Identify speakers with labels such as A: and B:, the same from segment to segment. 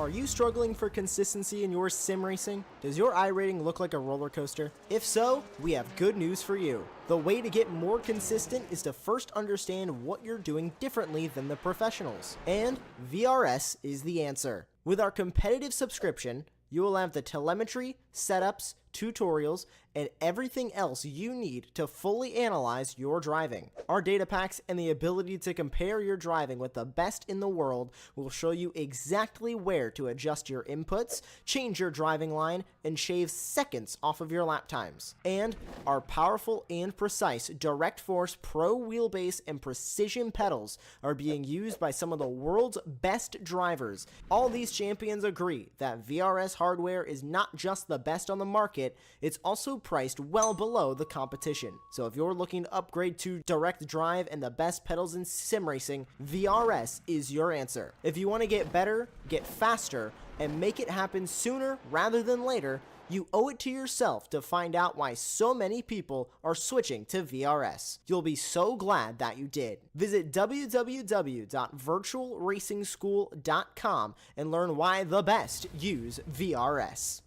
A: Are you struggling for consistency in your sim racing? Does your iRating look like a roller coaster? If so, we have good news for you. The way to get more consistent is to first understand what you're doing differently than the professionals. And VRS is the answer. With our competitive subscription, you will have the telemetry, setups, tutorials, and everything else you need to fully analyze your driving. Our data packs and the ability to compare your driving with the best in the world will show you exactly where to adjust your inputs, change your driving line, and shave seconds off of your lap times. And our powerful and precise Direct Force Pro wheelbase and precision pedals are being used by some of the world's best drivers. All these champions agree that VRS hardware is not just the best on the market, it's also priced well below the competition. So if you're looking to upgrade to direct drive and the best pedals in sim racing, VRS is your answer. If you want to get better, get faster, and make it happen sooner rather than later, you owe it to yourself to find out why so many people are switching to VRS. You'll be so glad that you did. Visit www.virtualracingschool.com and learn why the best use VRS.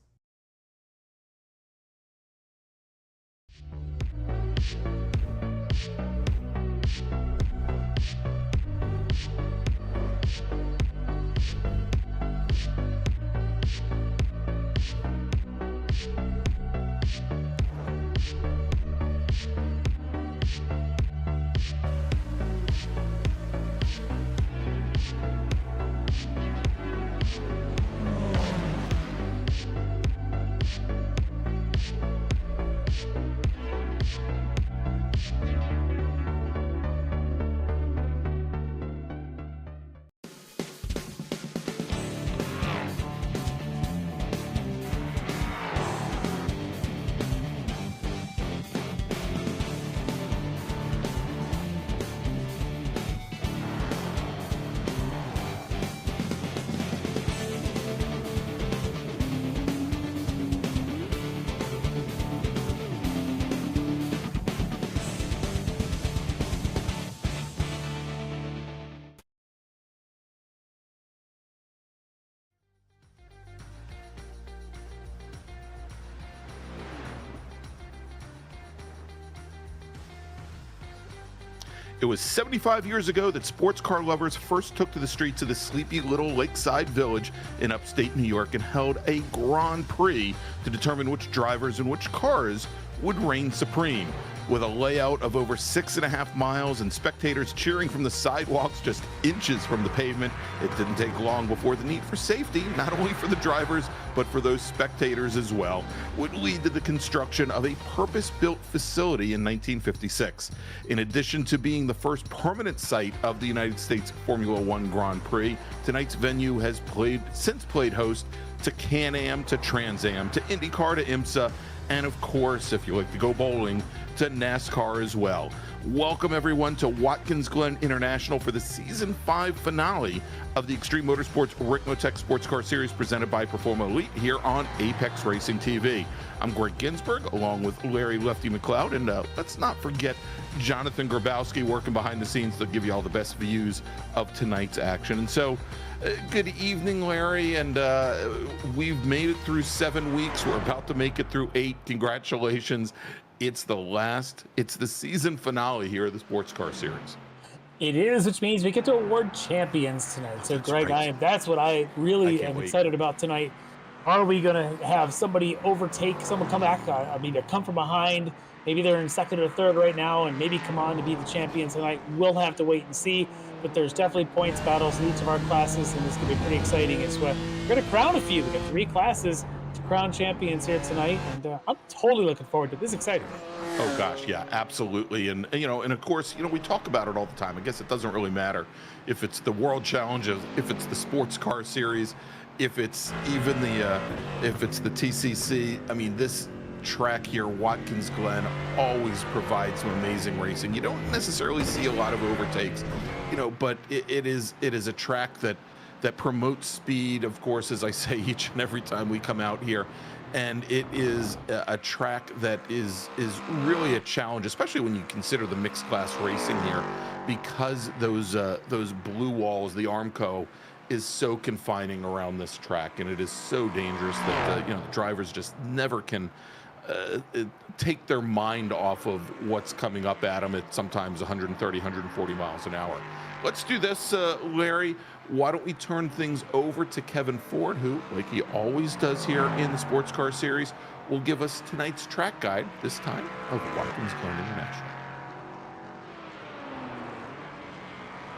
B: It was 75 years ago that sports car lovers first took to the streets of the sleepy little lakeside village in upstate New York and held a Grand Prix to determine which drivers and which cars would reign supreme. With a layout of over 6.5 miles and spectators cheering from the sidewalks just inches from the pavement, it didn't take long before the need for safety, not only for the drivers, but for those spectators as well, would lead to the construction of a purpose-built facility in 1956. In addition to being the first permanent site of the United States Formula One Grand Prix, tonight's venue has since played host to Can-Am, to Trans Am, to IndyCar, to IMSA, and of course, if you like to go bowling, to NASCAR as well. Welcome everyone to Watkins Glen International for the Season 5 finale of the Extreme Motorsports Ricmotech Sports Car Series presented by Performa Elite here on Apex Racing TV. I'm Greg Ginsburg along with Larry Lefty McLeod, and let's not forget Jonathan Grabowski working behind the scenes to give you all the best views of tonight's action. And so, good evening, Larry, and we've made it through 7 weeks. We're about to make it through 8. Congratulations. It's the season finale here of the Sports Car Series.
C: It is, which means we get to award champions tonight. So,
B: That's
C: Greg,
B: right.
C: that's what I really am excited about tonight. Are we going to have somebody overtake, someone come back, come from behind? Maybe they're in second or third right now and maybe come on to be the champion tonight. We'll have to wait and see. But there's definitely points battles in each of our classes, and this is going to be pretty exciting. We're going to crown a few. We've got 3 classes to crown champions here tonight, and I'm totally looking forward to it. This is exciting.
B: Oh gosh, yeah, absolutely. And of course, we talk about it all the time. I guess it doesn't really matter if it's the World Challenge, if it's the Sports Car Series, if it's even if it's the TCC. I mean, this track here, Watkins Glen, always provides some amazing racing. You don't necessarily see a lot of overtakes, but it is a track that promotes speed, of course, as I say each and every time we come out here. And it is a track that is really a challenge, especially when you consider the mixed class racing here, because those blue walls, the Armco, is so confining around this track, and it is so dangerous that the drivers just never can take their mind off of what's coming up at them at sometimes 130, 140 miles an hour. Let's do this, Larry. Why don't we turn things over to Kevin Ford, who, like he always does here in the Sports Car Series, will give us tonight's track guide, this time of Watkins Glen International.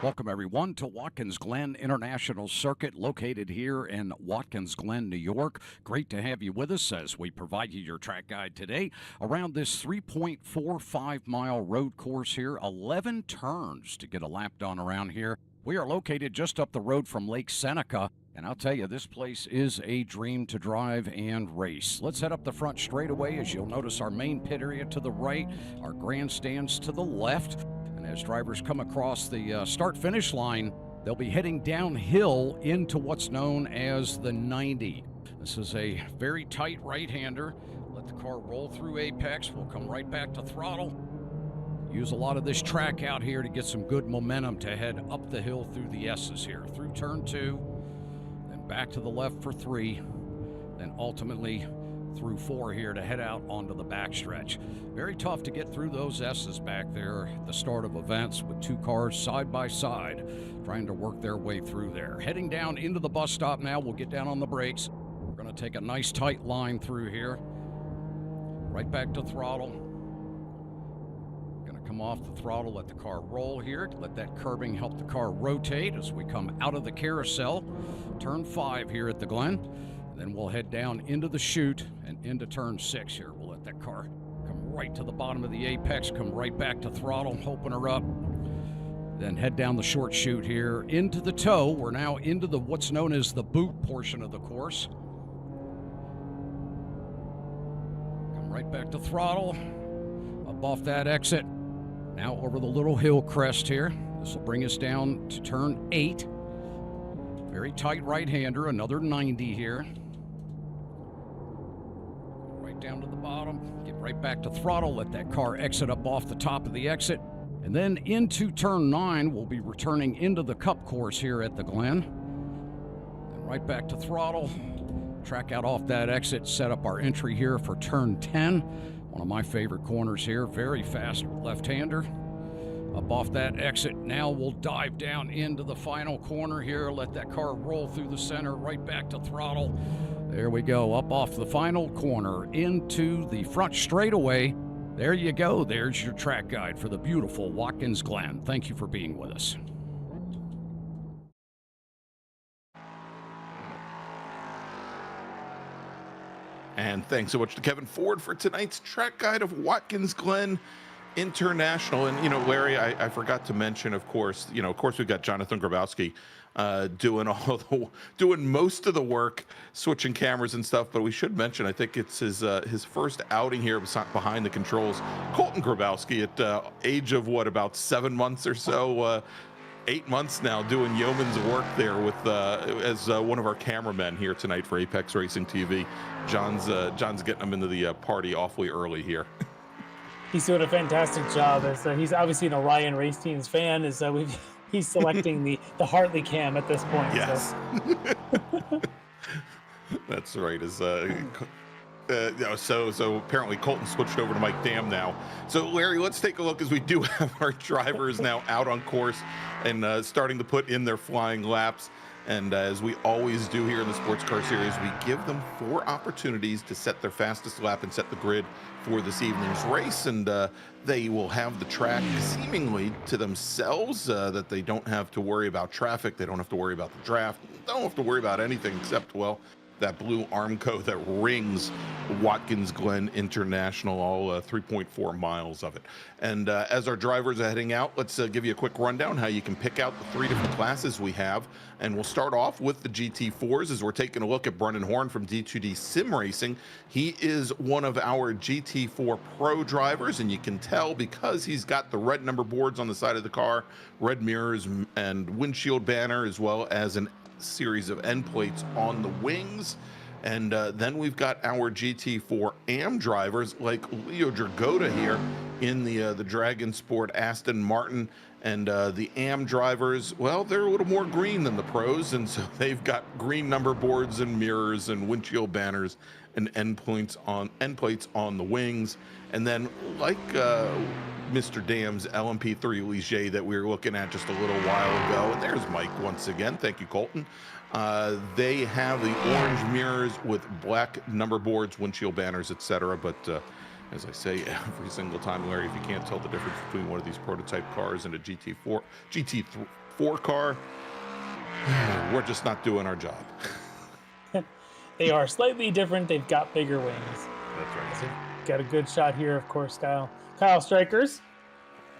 D: Welcome, everyone, to Watkins Glen International Circuit, located here in Watkins Glen, New York. Great to have you with us as we provide you your track guide today around this 3.45-mile road course here. 11 turns to get a lap done around here. We are located just up the road from Lake Seneca, and I'll tell you, this place is a dream to drive and race. Let's head up the front straightaway. As you'll notice, our main pit area to the right, our grandstands to the left. And as drivers come across the start-finish line, they'll be heading downhill into what's known as the 90. This is a very tight right-hander. Let the car roll through apex. We'll come right back to throttle. Use a lot of this track out here to get some good momentum to head up the hill through the S's here. Through turn 2, then back to the left for 3, then ultimately through 4 here to head out onto the backstretch. Very tough to get through those S's back there at the start of events with 2 cars side by side trying to work their way through there. Heading down into the bus stop now. We'll get down on the brakes. We're going to take a nice tight line through here. Right back to throttle. Come off the throttle, let the car roll here, let that curbing help the car rotate as we come out of the carousel. Turn 5 here at the Glen. Then we'll head down into the chute and into turn 6 here. We'll let that car come right to the bottom of the apex, come right back to throttle, open her up. Then head down the short chute here into the toe. We're now into the what's known as the boot portion of the course. Come right back to throttle, up off that exit. Now over the little hill crest here. This will bring us down to turn 8. Very tight right-hander, another 90 here. Right down to the bottom, get right back to throttle, let that car exit up off the top of the exit. And then into turn 9, we'll be returning into the cup course here at the Glen. And right back to throttle, track out off that exit, set up our entry here for turn 10. One of my favorite corners here, very fast left-hander. Up off that exit, now we'll dive down into the final corner here, let that car roll through the center, right back to throttle. There we go, up off the final corner, into the front straightaway. There you go, there's your track guide for the beautiful Watkins Glen. Thank you for being with us.
B: And thanks so much to Kevin Ford for tonight's track guide of Watkins Glen International. And, Larry, I forgot to mention, of course, we've got Jonathan Grabowski doing most of the work, switching cameras and stuff. But we should mention, I think it's his first outing here behind the controls. Colton Grabowski at age of about 7 months or so, 8 months now, doing yeoman's work there with as one of our cameramen here tonight for Apex Racing TV. John's getting him into the party awfully early here.
C: He's doing a fantastic job. He's obviously an Orion Race Team's fan. He's selecting the Hartley cam at this point.
B: Yes, so. That's right. So apparently Colton switched over to Mike Dam now. So Larry, let's take a look, as we do have our drivers now out on course and starting to put in their flying laps. And as we always do here in the Sports Car Series, we give them 4 opportunities to set their fastest lap and set the grid for this evening's race. And they will have the track seemingly to themselves, that they don't have to worry about traffic. They don't have to worry about the draft. They don't have to worry about anything except, well, that blue Armco that rings Watkins Glen International, all 3.4 miles of it. And as our drivers are heading out, let's give you a quick rundown how you can pick out the 3 different classes we have. And we'll start off with the GT4s as we're taking a look at Brendan Horn from D2D Sim Racing. He is one of our GT4 Pro drivers, and you can tell because he's got the red number boards on the side of the car, red mirrors and windshield banner, as well as an series of end plates on the wings. And then we've got our GT4 AM drivers like Leo Dragotta here in the Dragon Sport Aston Martin. And the AM drivers, well, they're a little more green than the pros, and so they've got green number boards and mirrors and windshield banners and end plates on the wings. And then, like Mr. Dam's LMP3 Ligier that we were looking at just a little while ago, and there's Mike once again. Thank you, Colton. They have the orange mirrors with black number boards, windshield banners, etc. But as I say every single time, Larry, if you can't tell the difference between one of these prototype cars and a GT4 car, we're just not doing our job.
C: They are slightly different. They've got bigger wings.
B: That's right.
C: So got a good shot here, of course, Kyle Strikers.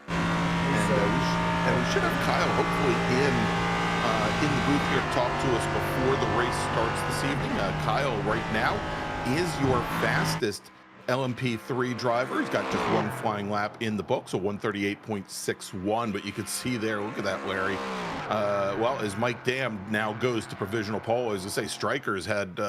B: And we should have Kyle hopefully in the booth here to talk to us before the race starts this evening. Kyle right now is your fastest LMP3 driver. He's got just one flying lap in the book, so 138.61, but you can see there, look at that, Larry. Well, as Mike Dam now goes to provisional pole, as I say, Strikers had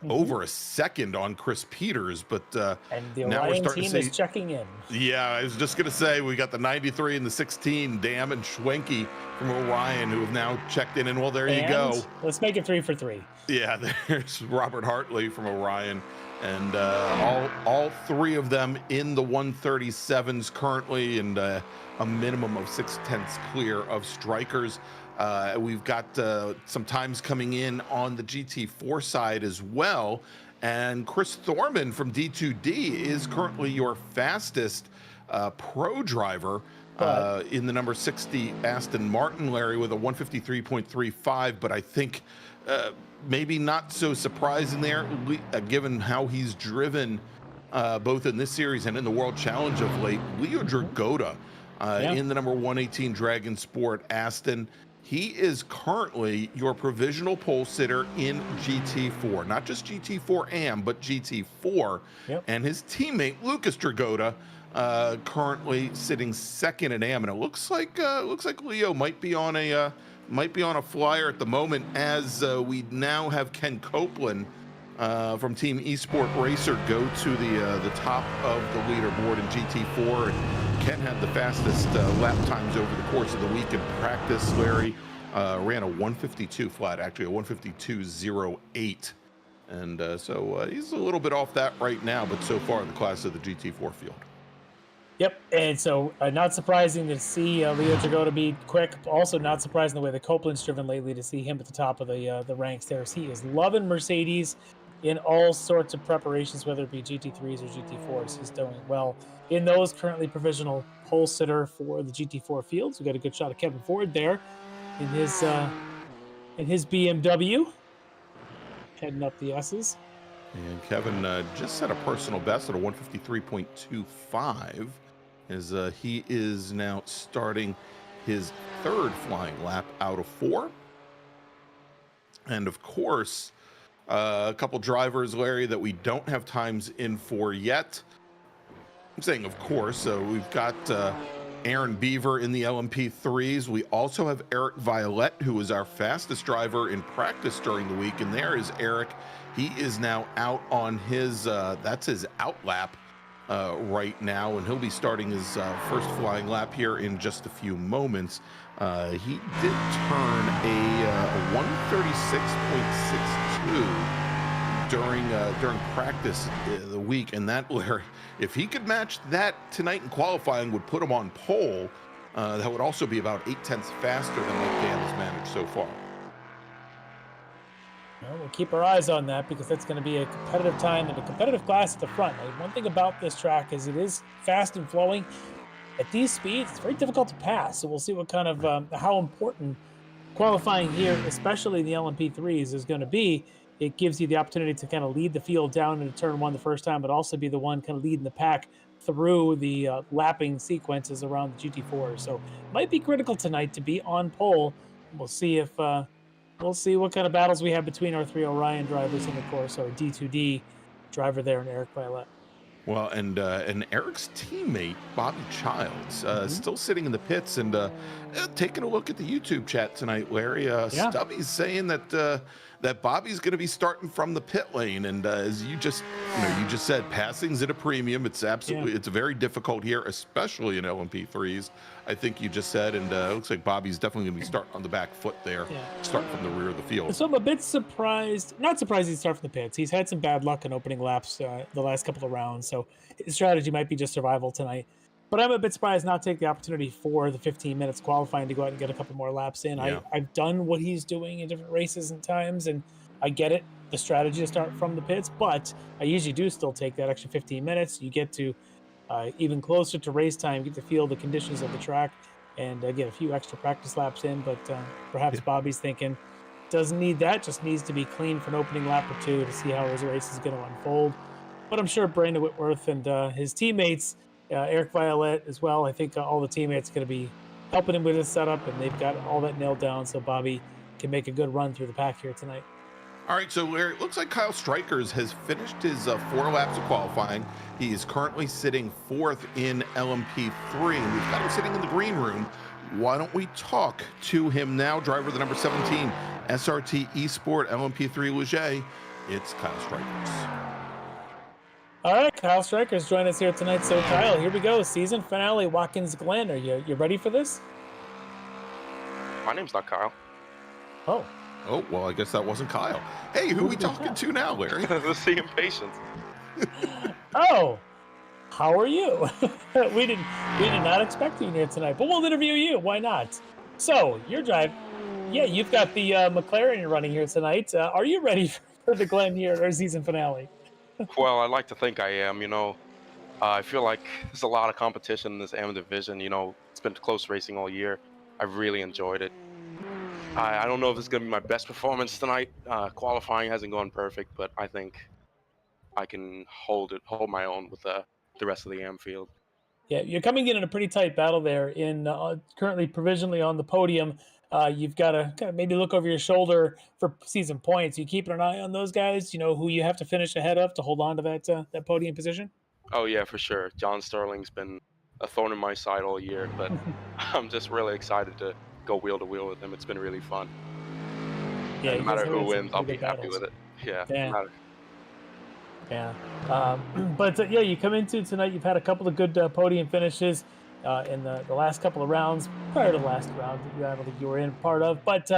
B: over a second on Chris Peters, but
C: and the
B: now
C: Orion
B: we're starting
C: team
B: to see,
C: is checking in.
B: Yeah, I was just gonna say, we got the 93 and the 16, Dam and Schwenke from Orion, who have now checked in, and well, there you go.
C: Let's make it 3 for 3.
B: Yeah, there's Robert Hartley from Orion. And all three of them in the 137s currently, and a minimum of 6/10 clear of Strikers. We've got some times coming in on the GT4 side as well. And Chris Thorman from D2D is currently your fastest pro driver in the number 60 Aston Martin, Larry, with a 153.35. But I think maybe not so surprising there, given how he's driven both in this series and in the World Challenge of late. Leo Dragotta in the number 118 Dragon Sport Aston. He is currently your provisional pole sitter in GT4, not just GT4 AM, but GT4. And his teammate Lucas Dragotta currently sitting second in AM, and it looks like Leo might be on a flyer at the moment, as we now have Ken Copeland from Team Esport Racer go to the top of the leaderboard in GT4. And Ken had the fastest lap times over the course of the week in practice. Larry ran a 152 flat, actually a 152.08. And so he's a little bit off that right now, but so far in the class of the GT4 field.
C: Yep, and so not surprising to see Leo Dragotta be quick. Also not surprising the way the Copeland's driven lately to see him at the top of the ranks there. As he is loving Mercedes in all sorts of preparations, whether it be GT3s or GT4s. He's doing well in those. Currently provisional pole sitter for the GT4 fields. We got a good shot of Kevin Ford there in his BMW, heading up the S's.
B: And Kevin just set a personal best at a 153.25. As he is now starting his third flying lap out of 4. And of course, a couple drivers, Larry, that we don't have times in for yet. I'm saying, of course, we've got Aaron Beaver in the LMP3s. We also have Eric Violette, who is our fastest driver in practice during the week. And there is Eric. He is now out on his, that's his out lap right now, and he'll be starting his first flying lap here in just a few moments. He did turn a 136.62 during practice the week, and that, Larry, if he could match that tonight in qualifying, would put him on pole. That would also be about 0.8 faster than what Dan has managed so far.
C: Well, we'll keep our eyes on that, because that's going to be a competitive time and a competitive class at the front. One thing about this track is it is fast and flowing. At these speeds, it's very difficult to pass. So we'll see what kind of how important qualifying here, especially in the LMP3s, is going to be. It gives you the opportunity to kind of lead the field down into turn 1 the first time, but also be the one kind of leading the pack through the lapping sequences around the GT4. So it might be critical tonight to be on pole. We'll see if we'll see what kind of battles we have between our 3 Orion drivers and, of course, our D2D driver there and Eric Violette.
B: Well, and Eric's teammate, Bobby Childs, still sitting in the pits and taking a look at the YouTube chat tonight, Larry. Stubby's saying that that Bobby's going to be starting from the pit lane. And as you just said, passing's at a premium. It's absolutely, it's very difficult here, especially in LMP3s. I think you just said, and it looks like Bobby's definitely going to be starting on the back foot there, starting from the rear of the field.
C: So I'm a bit surprised, not surprised he'd start from the pits. He's had some bad luck in opening laps the last couple of rounds, so his strategy might be just survival tonight. But I'm a bit surprised not to take the opportunity for the 15 minutes qualifying to go out and get a couple more laps in.
B: Yeah.
C: I've done what he's doing in different races and times, and I get it, the strategy to start from the pits, but I usually do still take that extra 15 minutes. You get to even closer to race time, get to feel the conditions of the track, and get a few extra practice laps in. But perhaps Bobby's thinking, doesn't need that, just needs to be clean for an opening lap or two to see how his race is going to unfold. But I'm sure Brandon Whitworth and his teammates, Eric Violet as well, I think all the teammates are going to be helping him with his setup, and they've got all that nailed down so Bobby can make a good run through the pack here tonight.
B: All right, so it looks like Kyle Strikers has finished his 4 laps of qualifying. He is currently sitting 4th in LMP3, and we've got him sitting in the green room. Why don't we talk to him now? Driver the number 17, SRT Esport LMP3 Leger. It's Kyle Strikers.
C: All right, Kyle Strikers join us here tonight. So Kyle, here we go. Season finale, Watkins Glen. Are you ready for this?
E: My name's not Kyle.
C: Oh,
B: well, I guess that wasn't Kyle. Hey, who are we talking to now, Larry?
E: Let's see impatience.
C: Oh, how are you? we did not expect you here tonight, but we'll interview you. Why not? So your drive, you've got the McLaren you're running here tonight. Are you ready for the Glen here at our season finale?
E: Well, I'd like to think I am. I feel like there's a lot of competition in this AM division. It's been close racing all year. I've really enjoyed it. I don't know if it's going to be my best performance tonight. Qualifying hasn't gone perfect, but I think I can hold my own with the rest of the AM field.
C: Yeah, you're coming in a pretty tight battle there. Currently provisionally on the podium. You've got to kind of maybe look over your shoulder for season points. You keeping an eye on those guys? You know who you have to finish ahead of to hold on to that podium position?
E: Oh yeah, for sure. John Sterling's been a thorn in my side all year, but I'm just really excited to go wheel to wheel with him. It's been really fun.
C: Yeah,
E: no matter who wins, I'll be happy with it.
C: But you come into tonight, you've had a couple of good podium finishes in the last couple of rounds prior to the last round that I don't think you were in part of. But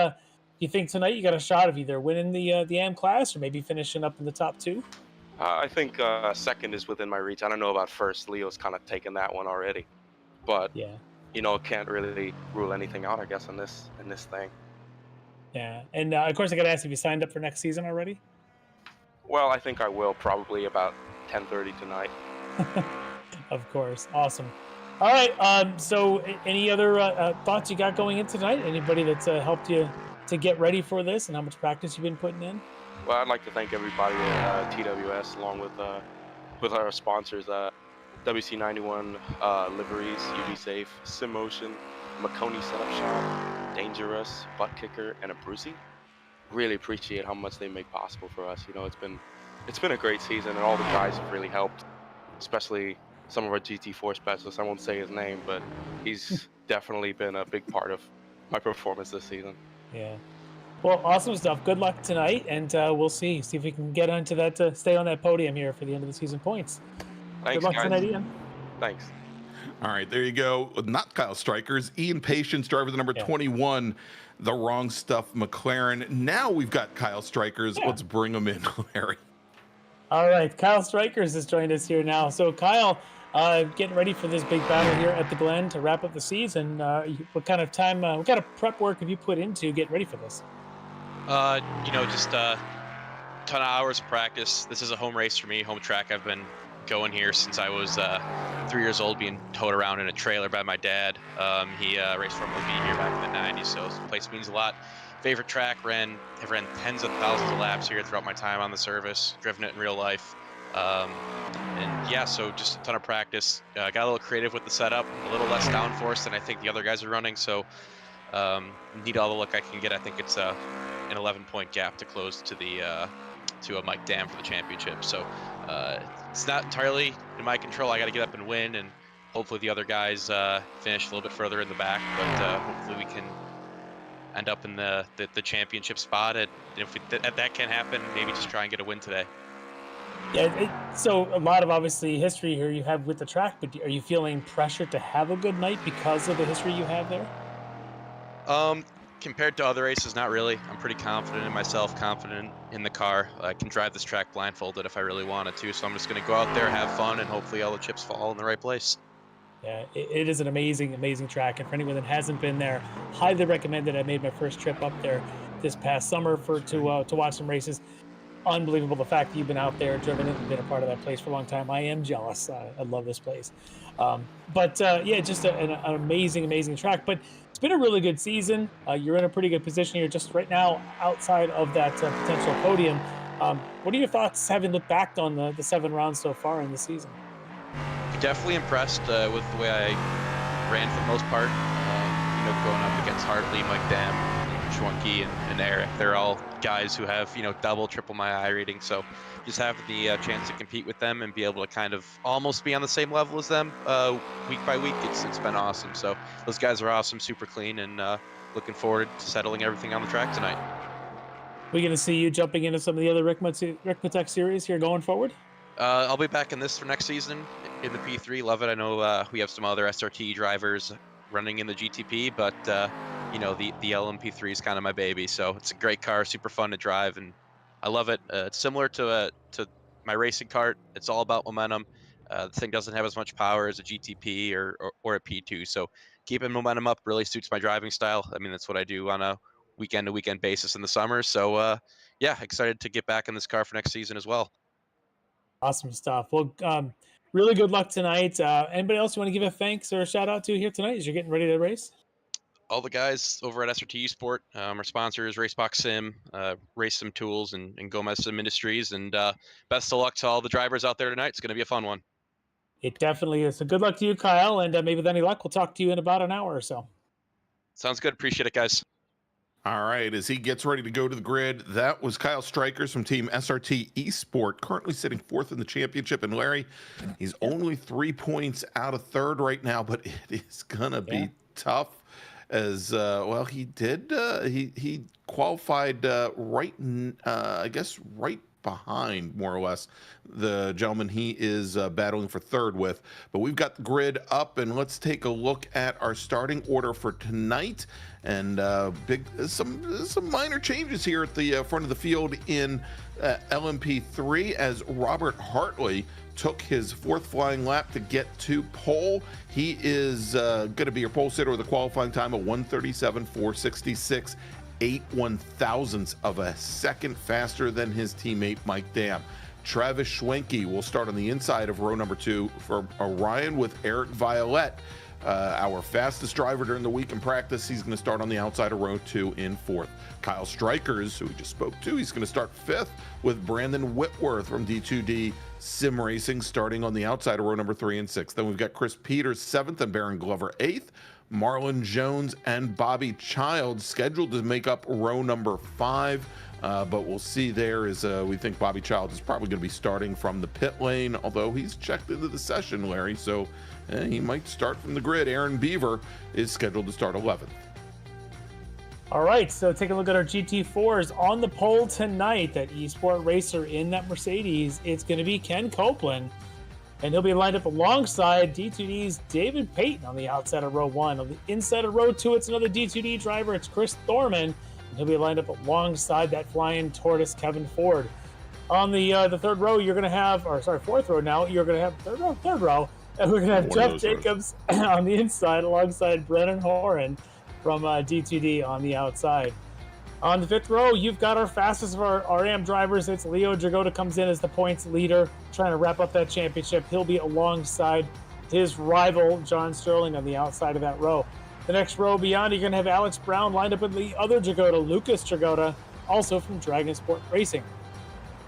C: you think tonight you got a shot of either winning the AM class or maybe finishing up in the top 2?
E: I think second is within my reach. I don't know about first. Leo's kind of taken that one already, but can't really rule anything out, I guess, in this thing.
C: Yeah, and of course I got to ask if you signed up for next season already.
E: Well, I think I will probably about 10:30 tonight.
C: Of course, awesome. All right, so any other thoughts you got going in tonight? Anybody that's helped you to get ready for this, and how much practice you've been putting in?
E: Well, I'd like to thank everybody at TWS, along with our sponsors, WC91 Liveries, UV Safe, SimMotion, Maconi Setup Shop, Dangerous, Butt Kicker, and a Brucey. Really appreciate how much they make possible for us. It's been a great season, and all the guys have really helped, especially some of our GT4 specialists. I won't say his name, but he's definitely been a big part of my performance this season.
C: Yeah. Well, awesome stuff. Good luck tonight, and we'll see if we can get onto that, stay on that podium here for the end of the season points.
E: Thanks,
C: good luck
E: guys.
C: tonight, Ian.
E: Thanks.
B: All right, there you go. Not Kyle Strikers, Ian Patience, driver the number 21, the Wrong Stuff McLaren. Now we've got Kyle Strikers. Let's bring him in, Larry.
C: All right, Kyle Strikers has joined us here now. So, Kyle, getting ready for this big battle here at the Glen to wrap up the season. What kind of time, what kind of prep work have you put into getting ready for this?
F: Just a ton of hours of practice. This is a home race for me, home track. I've been going here since I was 3 years old, being towed around in a trailer by my dad. He raced Formula B here back in the 90s, so this place means a lot. Favorite track, have ran tens of thousands of laps here throughout my time on the service, driven it in real life. So just a ton of practice. Got a little creative with the setup, a little less downforce than I think the other guys are running, so need all the luck I can get. I think it's an 11-point gap to close to a Mike Dam for the championship. So it's not entirely in my control. I got to get up and win, and hopefully the other guys finish a little bit further in the back. But hopefully we can end up in the championship spot. And if that can't happen, maybe just try and get a win today.
C: Yeah, so a lot of obviously history here you have with the track, but are you feeling pressure to have a good night because of the history you have there?
F: Compared to other races, not really. I'm pretty confident in myself, confident in the car. I can drive this track blindfolded if I really wanted to, so I'm just going to go out there, have fun, and hopefully all the chips fall in the right place.
C: Yeah, it is an amazing, amazing track, and for anyone that hasn't been there, highly recommend it. I made my first trip up there this past summer to watch some races. Unbelievable, the fact that you've been out there, driven it, and been a part of that place for a long time. I am jealous. I love this place. Yeah, just an amazing, amazing track. But it's been a really good season. You're in a pretty good position. You're just right now outside of that potential podium. What are your thoughts, having looked back on the 7 rounds so far in the season?
F: Definitely impressed with the way I ran for the most part. Going up against Hartley, Mike Dam, Schwanke, and Eric. They're all guys who have, double, triple my iRating. So just having the chance to compete with them and be able to kind of almost be on the same level as them week by week, it's been awesome. So those guys are awesome, super clean, and looking forward to settling everything on the track tonight.
C: We're going to see you jumping into some of the other Ricmotech series here going forward?
F: I'll be back in this for next season in the P3. Love it. I know we have some other SRT drivers running in the GTP, but the LMP3 is kind of my baby. So it's a great car, super fun to drive, and I love it. It's similar to my racing kart. It's all about momentum. The thing doesn't have as much power as a GTP or a P2. So keeping momentum up really suits my driving style. I mean, that's what I do on a weekend-to-weekend basis in the summer. So yeah, excited to get back in this car for next season as well.
C: Awesome stuff. Well, really good luck tonight. Anybody else you want to give a thanks or a shout out to here tonight as you're getting ready to race?
F: All the guys over at SRT Esport, our sponsors, Racebox Sim, Race Sim Tools, and Gomez Sim Industries. And best of luck to all the drivers out there tonight. It's going to be a fun one.
C: It definitely is. So good luck to you, Kyle. And maybe with any luck, we'll talk to you in about an hour or so.
F: Sounds good. Appreciate it, guys.
B: All right, as he gets ready to go to the grid, that was Kyle Strikers from Team SRT Esport, currently sitting 4th in the championship. And Larry, he's only 3 points out of 3rd right now, but it is going to be tough as, well, he did, he qualified right behind, more or less, the gentleman he is battling for 3rd with. But we've got the grid up, and let's take a look at our starting order for tonight. And some minor changes here at the front of the field in LMP3 as Robert Hartley took his 4th flying lap to get to pole. He is going to be your pole sitter with a qualifying time of 1:37.466. 8/1000ths of a second faster than his teammate Mike Dam. Travis Schwenke will start on the inside of row number 2 for Orion with Eric Violette. Our fastest driver during the week in practice. He's going to start on the outside of row 2 in 4th. Kyle Strikers, who we just spoke to, he's going to start 5th with Brandon Whitworth from D2D Sim Racing starting on the outside of row number 3 and 6th. Then we've got Chris Peters 7th and Baron Glover 8th. Marlon Jones and Bobby Child scheduled to make up row number 5. But we'll see there is we think Bobby Child is probably going to be starting from the pit lane, although he's checked into the session, Larry, so he might start from the grid. Aaron Beaver is scheduled to start 11th.
C: All right, so take a look at our GT4s on the pole tonight. That Esport racer in that Mercedes, it's going to be Ken Copeland, and he'll be lined up alongside D2D's David Payton on the outside of row 1. On the inside of row 2, it's another D2D driver. It's Chris Thorman. He'll be lined up alongside that flying tortoise, Kevin Ford. On the 3rd row, you're going to have, or sorry, 4th row now, you're going to have third row, and we're going to have Jeff Jacobs on the inside alongside Brennan Horan from D2D on the outside. On the 5th row, you've got our fastest of our AM drivers. It's Leo Dragota comes in as the points leader, trying to wrap up that championship. He'll be alongside his rival, John Sterling, on the outside of that row. The next row beyond, you're going to have Alex Brown lined up with the other Dragota, Lucas Dragota, also from Dragon Sport Racing.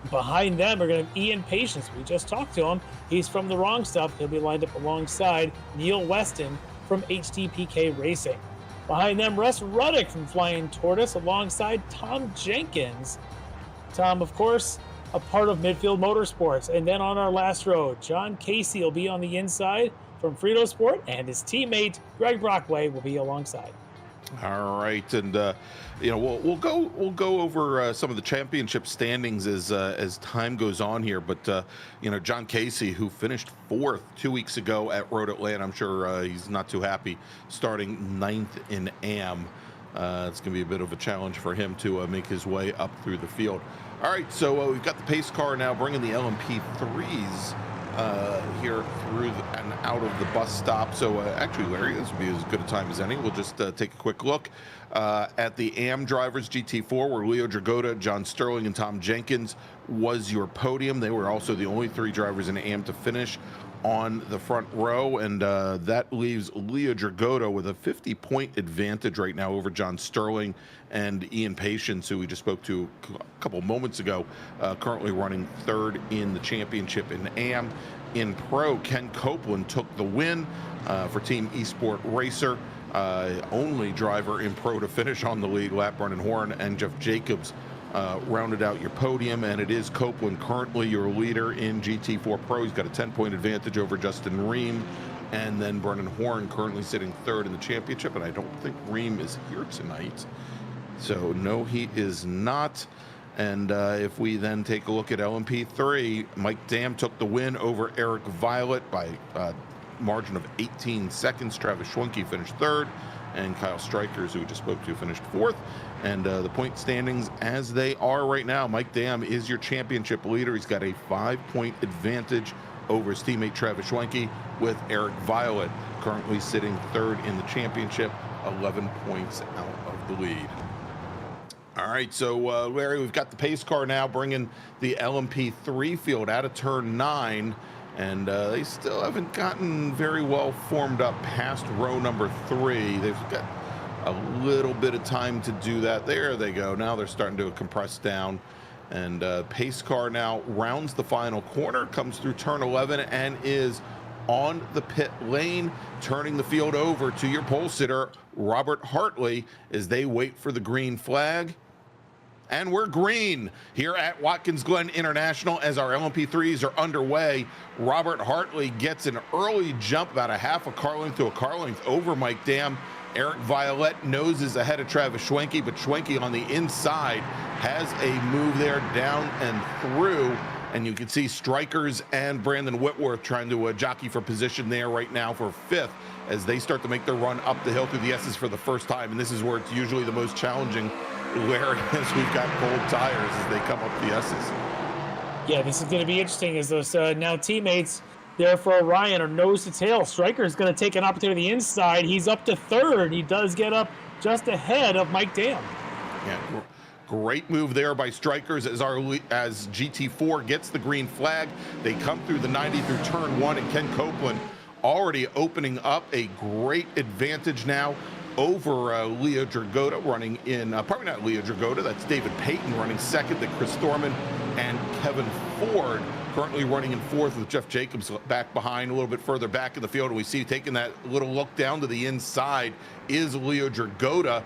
C: Behind them, we're going to have Ian Patience. We just talked to him. He's from The Wrong Stuff. He'll be lined up alongside Neil Weston from HDPK Racing. Behind them, Russ Ruddick from Flying Tortoise alongside Tom Jenkins. Tom, of course, a part of Midfield Motorsports. And then on our last row, John Casey will be on the inside from Frito Sport, and his teammate, Greg Brockway, will be alongside.
B: All right, and we'll go over some of the championship standings as time goes on here. But John Casey, who finished 4th 2 weeks ago at Road Atlanta, I'm sure he's not too happy starting 9th in AM. It's going to be a bit of a challenge for him to make his way up through the field. All right, so we've got the pace car now bringing the LMP3s here through and out of the bus stop. So actually, Larry, this will be as good a time as any. We'll just take a quick look at the AM drivers. GT4, where Leo Dragotta, John Sterling, and Tom Jenkins was your podium. They were also the only 3 drivers in AM to finish on the front row, and that leaves Leo Dragotta with a 50-point advantage right now over John Sterling and Ian Patience, who we just spoke to a couple moments ago, currently running 3rd in the championship in AM. In Pro, Ken Copeland took the win for Team Esport Racer, only driver in Pro to finish on the lead lap. Brennan Horn and Jeff Jacobs rounded out your podium, and it is Copeland currently your leader in GT4 Pro. He's got a 10-point advantage over Justin Ream, and then Brennan Horn currently sitting 3rd in the championship, and I don't think Ream is here tonight. So no, he is not. And if we then take a look at LMP3, Mike Dam took the win over Eric Violet by margin of 18 seconds. Travis Schwenke finished 3rd, and Kyle Strikers, who we just spoke to, finished 4th. And the point standings as they are right now, Mike Dam is your championship leader. He's got a 5-point advantage over his teammate Travis Schwenke, with Eric Violet currently sitting 3rd in the championship, 11 points out of the lead. All right, so Larry, we've got the pace car now bringing the LMP3 field out of turn 9, and they still haven't gotten very well formed up past row number 3. They've got a little bit of time to do that. There they go. Now they're starting to compress down, and pace car now rounds the final corner, comes through turn 11, and is on the pit lane, turning the field over to your pole sitter, Robert Hartley, as they wait for the green flag. And we're green here at Watkins Glen International as our LMP3s are underway. Robert Hartley gets an early jump, about a half a car length to a car length over Mike Dam. Eric Violet noses ahead of Travis Schwenke, but Schwenke on the inside has a move there down and through. And you can see Strikers and Brandon Whitworth trying to jockey for position there right now for 5th as they start to make their run up the hill through the S's for the first time. And this is where it's usually the most challenging, where as we've got cold tires as they come up the S's.
C: Yeah, this is going to be interesting as those now teammates there for Orion are nose to tail. Striker is going to take an opportunity inside. He's up to 3rd. He does get up just ahead of Mike Dam.
B: Yeah, great move there by Strikers as GT4 gets the green flag. They come through the 90 through turn 1, and Ken Copeland already opening up a great advantage now over Leo Dragotta, running in, probably not Leo Dragotta, that's David Payton running 2nd, then Chris Thorman and Kevin Ford currently running in 4th, with Jeff Jacobs back behind, a little bit further back in the field. And we see taking that little look down to the inside is Leo Dragotta,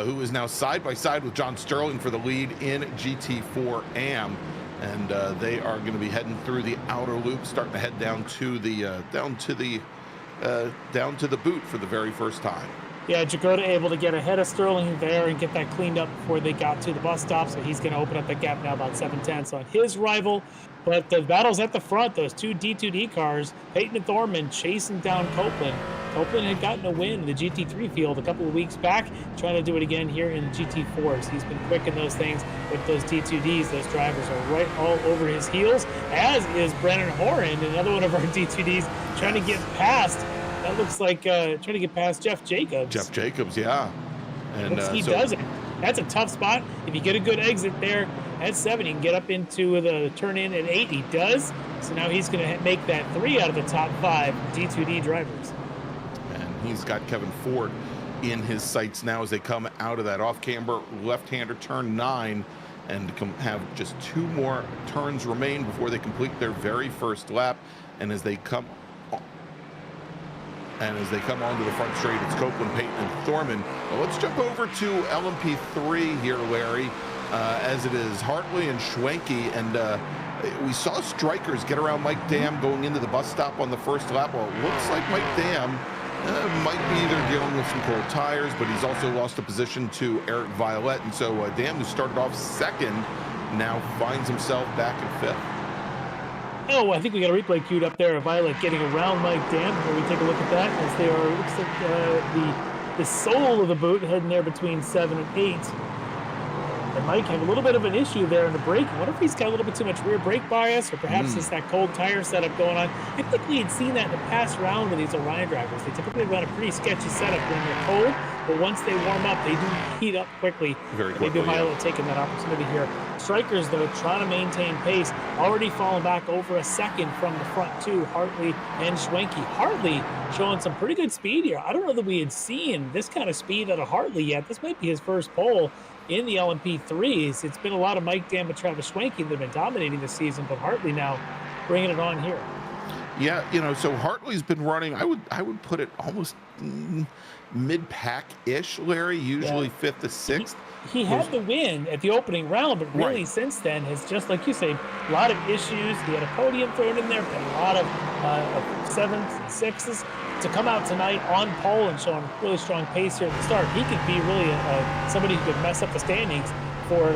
B: who is now side by side with John Sterling for the lead in GT4 AM. And they are going to be heading through the outer loop, starting to head down to the boot for the very first time.
C: Yeah, Dragotta able to get ahead of Sterling there and get that cleaned up before they got to the bus stop. So he's going to open up the gap now about 7/10 on his rival. But the battle's at the front. Those 2 D2D cars, Peyton and Thorman chasing down Copeland. Copeland had gotten a win in the GT3 field a couple of weeks back, trying to do it again here in GT4s. He's been quick in those things with those D2Ds. Those drivers are right all over his heels, as is Brennan Horan, another one of our D2Ds, trying to get past. That looks like trying to get past Jeff Jacobs.
B: Jeff Jacobs, yeah. And
C: he does it. That's a tough spot. If you get a good exit there at 7, you can get up into the turn in at 8. He does. So now he's going to make that 3 out of the top 5 D2D drivers.
B: And he's got Kevin Ford in his sights now as they come out of that off-camber left-hander turn 9 and have just 2 more turns remain before they complete their very first lap. And as they come onto the front straight, it's Copeland, Payton, and Thorman. Well, let's jump over to LMP3 here, Larry, as it is Hartley and Schwenke. And we saw Strikers get around Mike Dam going into the bus stop on the first lap. Well, it looks like Mike Dam Might be either dealing with some cold tires, but he's also lost a position to Eric Violette. And so Dam, who started off second, now finds himself back in fifth.
C: Oh, I think we got a replay queued up there of Violet getting around Mike Dam. Here we take a look at that as they are, looks like the sole of the boot heading there between 7 and 8. And Mike had a little bit of an issue there in the braking. I wonder if he's got a little bit too much rear brake bias, or perhaps it's that cold tire setup going on. I think we had seen that in the past round with these Orion drivers. They typically run a pretty sketchy setup when they're cold, but once they warm up, they do heat up quickly.
B: Very quickly.
C: Maybe Violet taking that opportunity here. Strikers, though, trying to maintain pace, already falling back over a second from the front two, Hartley and Schwenke. Hartley showing some pretty good speed here. I don't know that we had seen this kind of speed out of Hartley yet. This might be his first pole in the LMP3s. It's been a lot of Mike Dam and Travis Schwenke that have been dominating this season, but Hartley now bringing it on here.
B: Yeah, so Hartley's been running, I would put it almost mid-pack-ish, Larry, usually fifth to sixth.
C: He had the win at the opening round, but really since then has just, like you say, a lot of issues. He had a podium thrown in there, but a lot of 7th and 6s. To come out tonight on pole and showing really strong pace here at the start, he could be really somebody who could mess up the standings for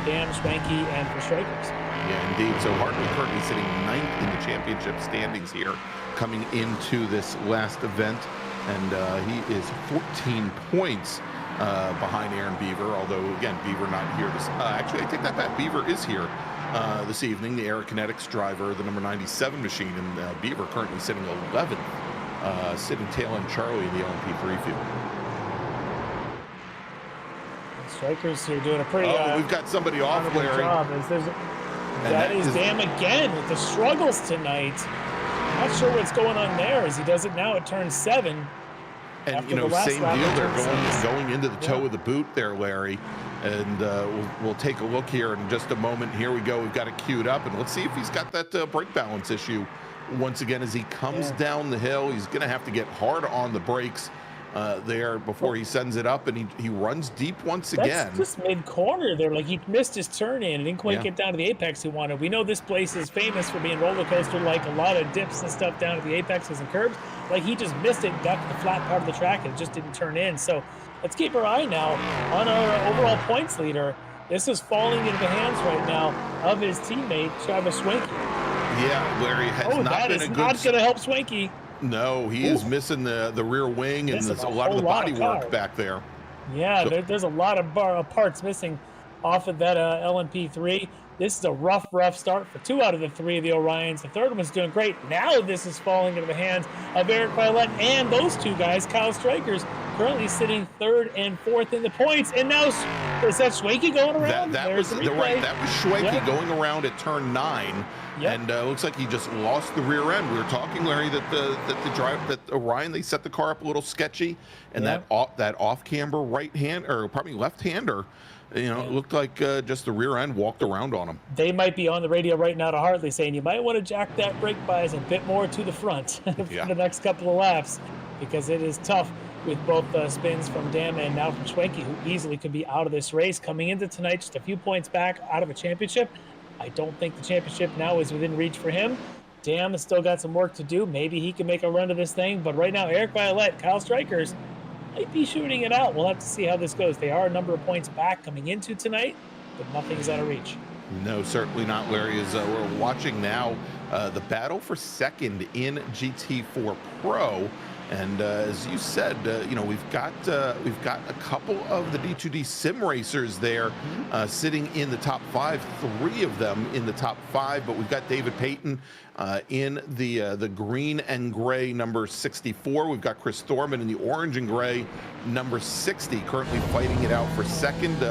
C: Dam, Schwenke, and for Strikers.
B: Yeah, indeed. So Hartley currently sitting 9th in the championship standings here, coming into this last event, and he is 14 points behind Aaron Beaver. Although again, Beaver not here. Actually, I take that back. Beaver is here this evening. The Aerokinetics driver, the number 97 machine, and Beaver currently sitting 11th. Sitting tail on Charlie in the LMP3 field.
C: Strikers here doing a pretty
B: we've got somebody off, Larry.
C: Job. That is Dam again with the struggles tonight. Not sure what's going on there as he does it now at turn 7.
B: And same deal there, going into the toe of the boot there, Larry. And we'll take a look here in just a moment. Here we go. We've got it queued up, and let's see if he's got that brake balance issue. Once again, as he comes down the hill, he's going to have to get hard on the brakes there before he sends it up, and he runs deep once again.
C: That's just mid-corner there. Like, he missed his turn in and didn't quite get down to the apex he wanted. We know this place is famous for being roller coaster, like a lot of dips and stuff down at the apexes and curbs. Like, he just missed it, got to the flat part of the track, and it just didn't turn in. So let's keep our eye now on our overall points leader. This is falling into the hands right now of his teammate, Travis Schwenke.
B: Yeah, Larry has not been a good...
C: not going to help Schwenke.
B: No, he is missing the rear wing, and there's a lot of the body work back there.
C: Yeah, so there's a lot of parts missing off of that LMP3. This is a rough start for 2 out of the 3 of the Orions. The third one's doing great. Now this is falling into the hands of Eric Violette and those 2 guys, Kyle Strikers, currently sitting 3rd and 4th in the points. And now, is that Schwenke going around?
B: That was Schwenke going around at turn 9. And looks like he just lost the rear end. We were talking, Larry, that Orion, they set the car up a little sketchy, and that off-camber left-hander, it looked like just the rear end walked around on him.
C: They might be on the radio right now to Hartley saying you might want to jack that brake bias a bit more to the front for the next couple of laps, because it is tough with both spins from Dam and now from Schwenke, who easily could be out of this race. Coming into tonight, just a few points back out of a championship. I don't think the championship now is within reach for him. Dam has still got some work to do. Maybe he can make a run to this thing. But right now, Eric Violette, Kyle Strikers might be shooting it out. We'll have to see how this goes. They are a number of points back coming into tonight, but nothing's out of reach. No,
B: certainly not, Larry. As we're watching now the battle for second in GT4 Pro. And as you said, we've got a couple of the D2D sim racers there sitting in the top 5, 3 of them in the top 5. But we've got David Payton in the green and gray number 64. We've got Chris Thorman in the orange and gray number 60, currently fighting it out for second.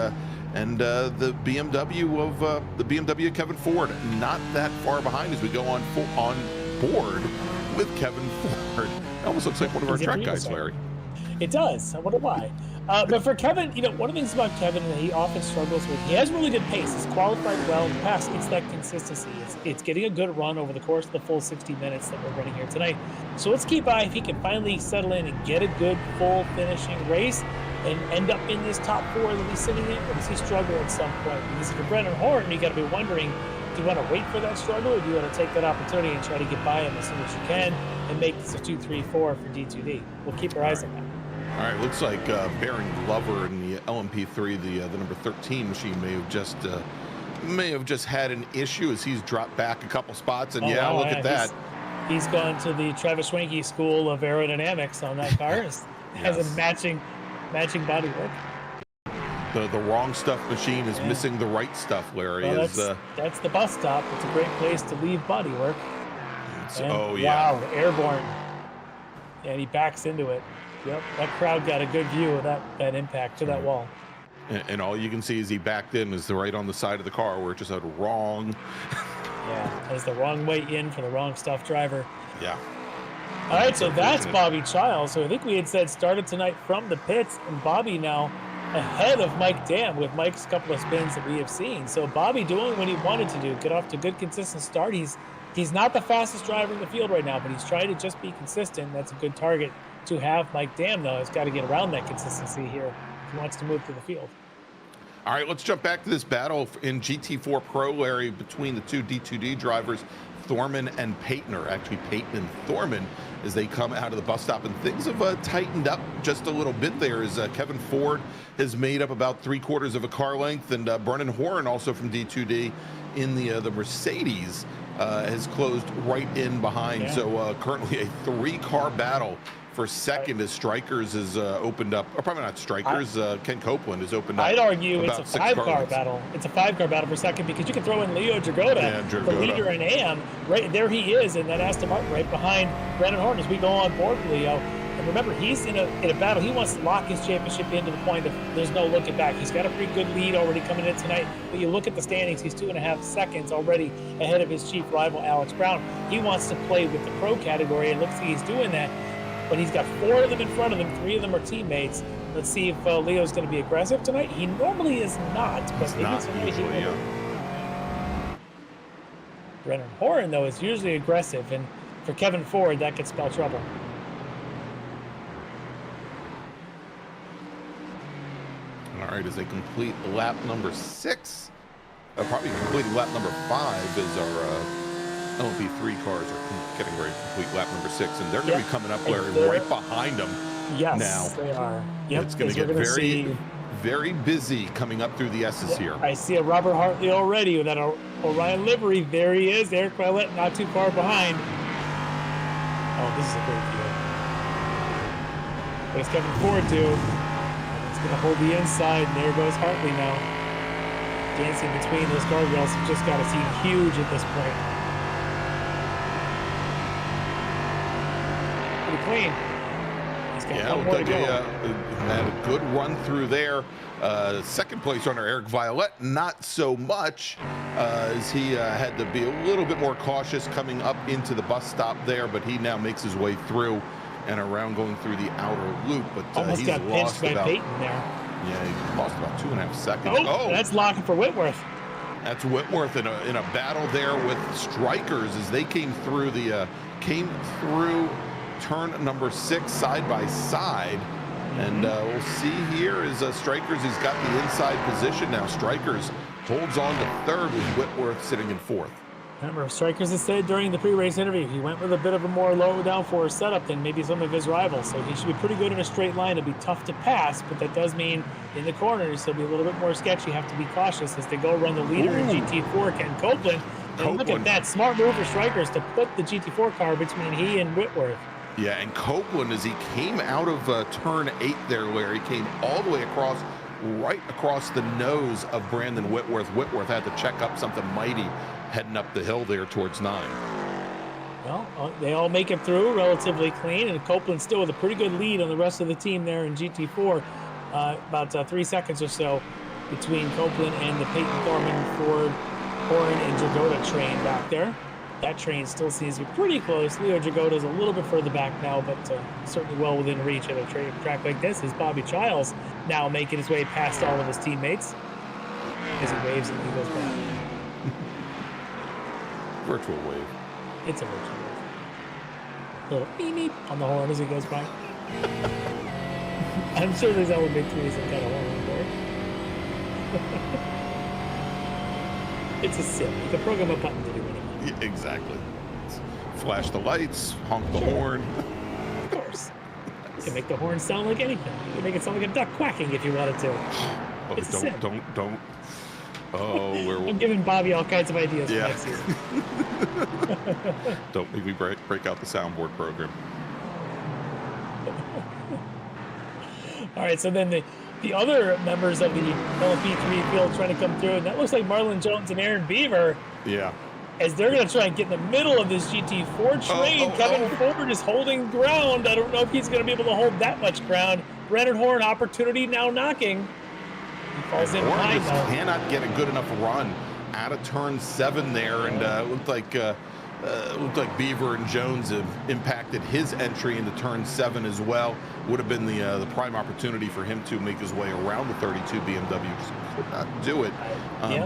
B: And the BMW Kevin Ford not that far behind as we go on board with Kevin Ford. Almost looks like one of our track guys, Larry.
C: It does. I wonder why. But for Kevin, one of the things about Kevin that he often struggles with, he has really good pace. He's qualified well in the past. It's that consistency. It's getting a good run over the course of the full 60 minutes that we're running here tonight. So let's keep eye if he can finally settle in and get a good full finishing race and end up in this top 4 that he's sitting in, or does he struggle at some point? Because if you're Brennan Horton, you got to be wondering, do you want to wait for that struggle, or do you want to take that opportunity and try to get by him as soon as you can? and make this a 2-3-4 for D2D. We'll keep our eyes on that.
B: All right, looks like Baron Glover in the LMP3, the number 13 machine, may have just had an issue as he's dropped back a couple spots. And look at that.
C: He's gone to the Travis Schwenke School of Aerodynamics on that car. Has a matching bodywork.
B: The wrong stuff machine is missing the right stuff, Larry.
C: Well, that's the bus stop. It's a great place to leave bodywork. Wow, airborne. And he backs into it. Yep, that crowd got a good view of that impact to that wall.
B: And all you can see as he backed in is right on the side of the car where it just had wrong.
C: Yeah, it's the wrong way in for the wrong stuff driver.
B: Yeah.
C: All right, so that's Bobby Childs. So I think we had said started tonight from the pits, and Bobby now ahead of Mike Dam with Mike's couple of spins that we have seen. So Bobby doing what he wanted to do, get off to a good, consistent start. He's not the fastest driver in the field right now, but he's trying to just be consistent. That's a good target to have. Mike Dam, though, has got to get around that consistency here if he wants to move through the field.
B: All right, let's jump back to this battle in GT4 Pro, Larry, between the two D2D drivers, Thorman and Payton, or actually Payton and Thorman, as they come out of the bus stop. And things have tightened up just a little bit there, as Kevin Ford has made up about 3/4 of a car length, and Brennan Horan, also from D2D, in the Mercedes, has closed right in behind. Yeah. So currently a 3-car battle for second as Strikers has opened up, or probably not Strikers, Ken Copeland has opened up.
C: I'd argue it's a 5-car battle. It's a 5-car battle for second, because you can throw in Leo Dragotta, the leader in AM. Right there he is in that Aston Martin right behind Brennan Horton as we go on board with Leo. And remember, he's in a battle. He wants to lock his championship in to the point that there's no looking back. He's got a pretty good lead already coming in tonight. But you look at the standings, he's 2.5 seconds already ahead of his chief rival, Alex Brown. He wants to play with the pro category, and looks like he's doing that. But he's got 4 of them in front of him. 3 of them are teammates. Let's see if Leo's going to be aggressive tonight. He normally is not, but maybe tonight he will. Brennan Horan, though, is usually aggressive, and for Kevin Ford, that could spell trouble.
B: All right, as they complete lap number 6, probably completing lap number 5 as our LMP3 cars are getting ready to complete lap number 6, and they're going to be coming up, Larry, right behind them.
C: Yes,
B: now
C: they are. Yep,
B: it's going to get very busy coming up this S's here.
C: I see a Robert Hartley already with that Orion livery. There he is, Eric Willett, not too far behind. Oh, this is a great view. What does Kevin Ford do? It's going to hold the inside, and there goes Hartley now. Dancing between those guardrails. You've just got to see huge at this point. Pretty clean. He's got one more to go.
B: Had a good run through there. Second place runner Eric Violette, not so much, as he had to be a little bit more cautious coming up into the bus stop there, but he now makes his way through and around, going through the outer loop. But
C: almost
B: he's
C: got
B: lost
C: pinched by
B: about,
C: Payton there.
B: Yeah, he lost about 2.5 seconds.
C: Oh, that's locking for Whitworth.
B: That's Whitworth in a battle there with Strikers as they came through turn number 6 side by side. And we'll see here is Strikers. He's got the inside position now. Strikers holds on to third with Whitworth sitting in 4th.
C: Remember, Strikers has said during the pre-race interview, he went with a bit of a more low downforce setup than maybe some of his rivals. So he should be pretty good in a straight line. It'll be tough to pass, but that does mean in the corners, he'll be a little bit more sketchy. You have to be cautious as they go run the leader in GT4, Ken Copeland. And look at that smart move for Strikers to put the GT4 car between he and Whitworth.
B: Yeah, and Copeland, as he came out of turn 8 there, Larry, came all the way across, right across the nose of Brandon Whitworth. Whitworth had to check up something mighty heading up the hill there towards 9.
C: Well, they all make it through relatively clean, and Copeland still with a pretty good lead on the rest of the team there in GT4. About 3 seconds or so between Copeland and the Payton, Thorman, Ford, Horan, and Dragotta train back there. That train still seems to be pretty close. Leo Dragotta's a little bit further back now, but certainly well within reach at a track like this. Is Bobby Childs now making his way past all of his teammates as he waves and he goes back.
B: Virtual wave.
C: It's a virtual wave. Little beep on the horn as he goes by. I'm sure there's element 3 some kind of horn on board. It's a sim. You can program a button to do anything.
B: Yeah, exactly. flash the lights, honk the horn.
C: Of course. You can make the horn sound like anything. You can make it sound like a duck quacking if you wanted to.
B: Oh, don't. Oh,
C: I'm giving Bobby all kinds of ideas for
B: yeah.
C: next season.
B: Don't make me break out the soundboard program.
C: All right, so then the other members of the LMP3 field trying to come through, and that looks like Marlon Jones and Aaron Beaver.
B: Yeah.
C: As they're going to try and get in the middle of this GT4 train. Kevin Ford is holding ground. I don't know if he's going to be able to hold that much ground. Brennan Horn, opportunity now knocking. He falls in behind,
B: just cannot get a good enough run out of turn 7 there, and looked like Beaver and Jones have impacted his entry into turn 7 as well. Would have been the prime opportunity for him to make his way around the 32 BMW. Just could not do it,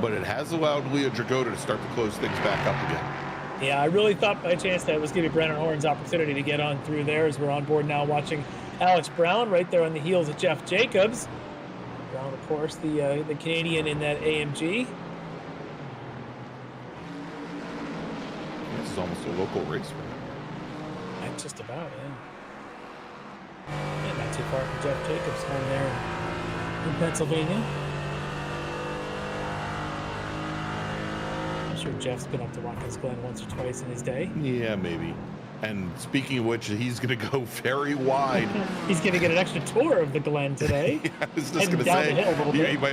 B: but it has allowed Leo Dragota to start to close things back up again.
C: Yeah, I really thought by chance that was going to be Brennan Horn's opportunity to get on through there, as we're on board now watching Alex Brown right there on the heels of Jeff Jacobs. Brown, of course, the Canadian in that AMG.
B: This is almost a local race for him.
C: Just about, yeah. Not too far from Jeff Jacobs home there in Pennsylvania. I'm sure Jeff's been up to Watkins Glen once or twice in his day.
B: Yeah, maybe. And speaking of which, he's going to go very wide.
C: He's going to get an extra tour of the Glen today.
B: Yeah, I was just going to say, he might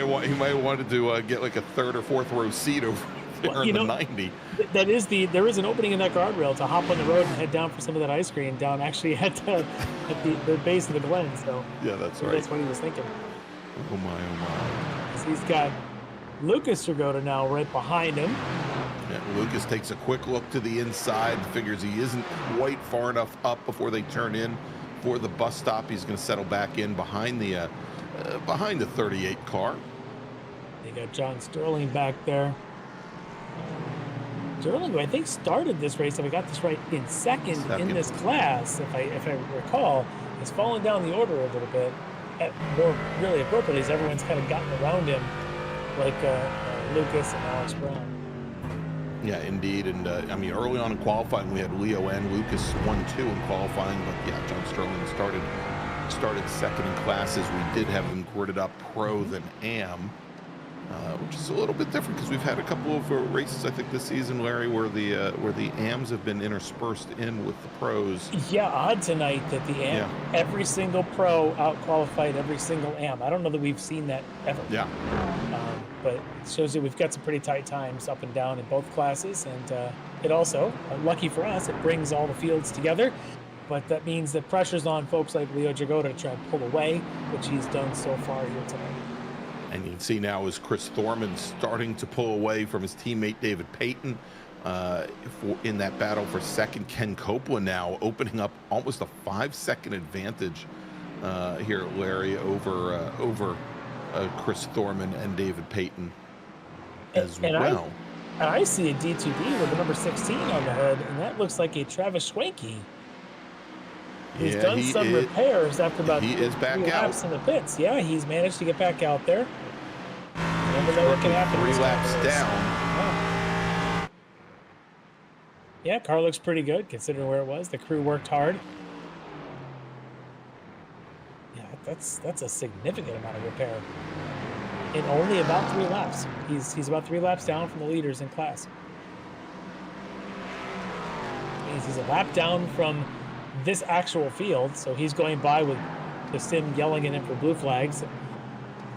B: have wanted to get like a 3rd or 4th row seat over there in the 90.
C: There is an opening in that guardrail to hop on the road and head down for some of that ice cream down actually at the base of the Glen. So
B: yeah, that's right.
C: That's what he was thinking.
B: Oh my.
C: So he's got Lucas Dragota now right behind him.
B: Yeah, Lucas takes a quick look to the inside, figures he isn't quite far enough up before they turn in for the bus stop. He's going to settle back in behind the 38 car.
C: They got John Sterling back there. Sterling, who I think started this race, if I got this right, in second in this class, if I recall, has fallen down the order a little bit. More really appropriately, as everyone's kind of gotten around him, like Lucas and Alex Brown.
B: Yeah, indeed. And I mean, early on in qualifying, we had Leo and Lucas 1-2 in qualifying, but yeah, John Sterling started second in classes. We did have him graded up pro than AM, which is a little bit different because we've had a couple of races, I think, this season, Larry, where the AMs have been interspersed in with the pros.
C: Yeah, odd tonight that the AM, every single pro out-qualified every single AM. I don't know that we've seen that ever.
B: Yeah.
C: But it shows you we've got some pretty tight times up and down in both classes, and it also, lucky for us, it brings all the fields together. But that means that pressure's on folks like Leo Dragota to try and pull away, which he's done so far here tonight.
B: And you can see now is Chris Thorman starting to pull away from his teammate David Payton in that battle for second. Ken Copeland now opening up almost a 5-second advantage here, Larry, over Chris Thorman and David Payton as well.
C: I see a D2D with the number 16 on the hood, and that looks like a Travis Schwenke. He's done some repairs after about 3 laps in the pits. Yeah, he's managed to get back out there. Never know what can happen.
B: 3 laps down.
C: Wow. Yeah, car looks pretty good considering where it was. The crew worked hard. Yeah, that's a significant amount of repair in only about 3 laps. He's about 3 laps down from the leaders in class. Means he's a lap down from this actual field, so he's going by with the sim yelling at him for blue flags.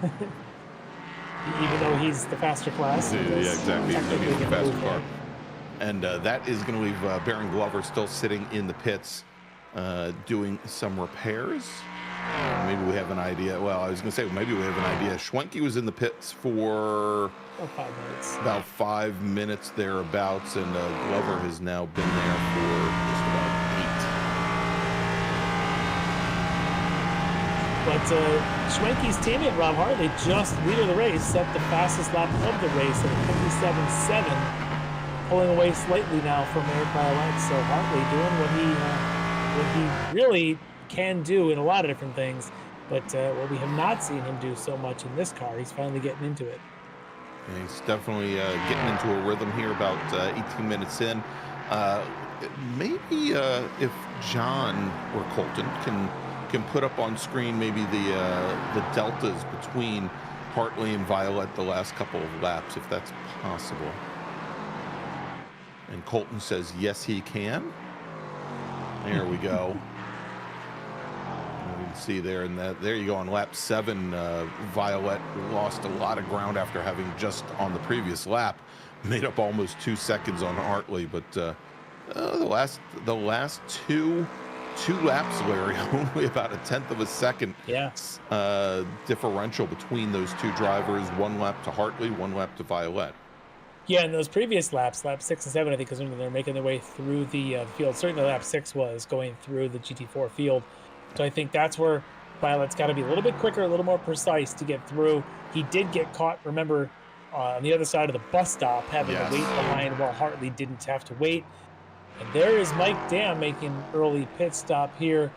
C: Even though he's the faster class.
B: Yeah, exactly. He's the faster car. And that is going to leave Baron Glover still sitting in the pits doing some repairs. Maybe we have an idea. Well, I was going to say, maybe we have an idea. Schwenke was in the pits for about 5 minutes thereabouts, and Glover has now been there for just about 8.
C: But Schwenke's teammate, Rob Hartley, just leader of the race, set the fastest lap of the race at 57.7, pulling away slightly now from Eric Violette. So Hartley doing what he really can do in a lot of different things, but what we have not seen him do so much in this car, he's finally getting into it.
B: Yeah, he's definitely getting into a rhythm here about 18 minutes in. maybe if John or Colton can put up on screen maybe the deltas between Hartley and Violet the last couple of laps, if that's possible. And Colton says yes, he can. There we go. You can see there, and there you go on lap 7. Violet lost a lot of ground after having just on the previous lap made up almost 2 seconds on Hartley, but the last two laps, Larry, only about 1/10 of a second differential between those two drivers. 1 lap to Hartley, 1 lap to Violet.
C: Yeah, in those previous laps, lap 6 and 7, I think, because when they're making their way through the field, certainly lap 6 was going through the GT4 field. So I think that's where Violet's got to be a little bit quicker, a little more precise to get through. He did get caught, remember, on the other side of the bus stop, having to wait behind while Hartley didn't have to wait. And there is Mike Dam making an early pit stop here,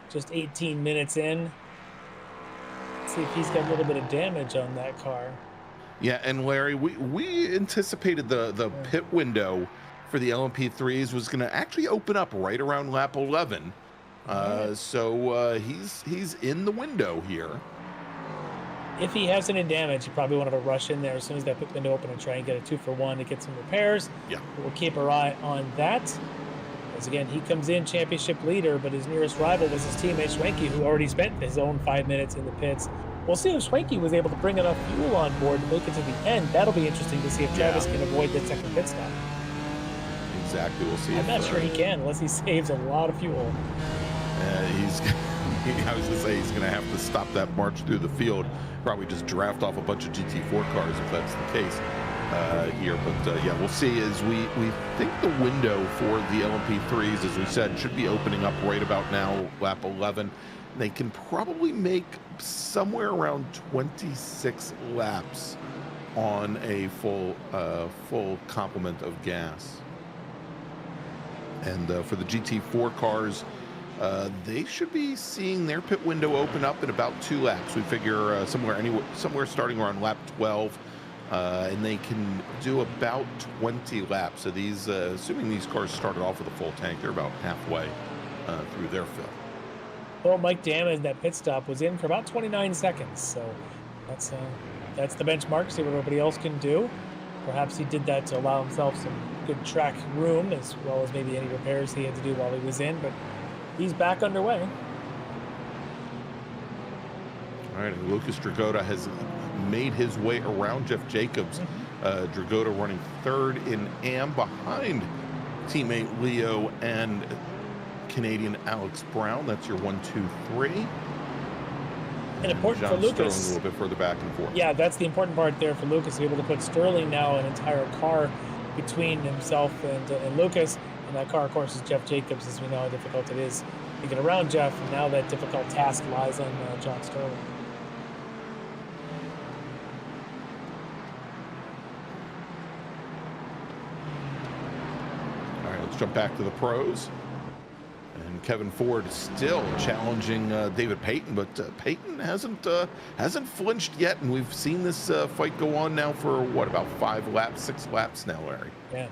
C: just 18 minutes in. Let's see if he's got a little bit of damage on that car.
B: Yeah, and Larry, we anticipated the pit window for the LMP3s was going to actually open up right around lap 11. So he's in the window here.
C: If he has any damage, you probably want to rush in there as soon as that pit window open and try and get a 2-for-1 to get some repairs.
B: Yeah,
C: we'll keep our eye on that. As again, he comes in championship leader, but his nearest rival was his teammate Schwenke, who already spent his own 5 minutes in the pits. We'll see if Schwenke was able to bring enough fuel on board to make it to the end. That'll be interesting to see if Travis can avoid that second pit stop.
B: Exactly. We'll see.
C: I'm not sure he can unless he saves a lot of fuel.
B: I was going to say he's going to have to stop that march through the field. Probably just draft off a bunch of GT4 cars if that's the case here. But yeah, we'll see. As we think the window for the LMP3s, as we said, should be opening up right about now, lap 11. They can probably make somewhere around 26 laps on a full complement of gas. And for the GT4 cars, they should be seeing their pit window open up in about 2 laps. We figure somewhere starting around lap 12, and they can do about 20 laps. So these, assuming these cars started off with a full tank, they're about halfway through their fill.
C: Well, Mike Dam in that pit stop was in for about 29 seconds, so that's the benchmark. See what everybody else can do. Perhaps he did that to allow himself some good track room, as well as maybe any repairs he had to do while he was in. But he's back underway.
B: All right, and Lucas Dragota has made his way around Jeff Jacobs. Dragota running 3rd in AM behind teammate Leo and Canadian Alex Brown. That's your 1, 2, 3.
C: And important
B: John
C: for Lucas.
B: Sterling a little bit further back and forth.
C: Yeah, that's the important part there for Lucas, to be able to put Sterling now an entire car between himself and Lucas. And that car, of course, is Jeff Jacobs, as we know how difficult it is to get around Jeff. And now that difficult task lies on John Sterling.
B: All right, let's jump back to the pros. And Kevin Ford still challenging David Payton, but Payton hasn't flinched yet, and we've seen this fight go on now for what, about 5 laps, 6 laps now, Larry.
C: Yeah.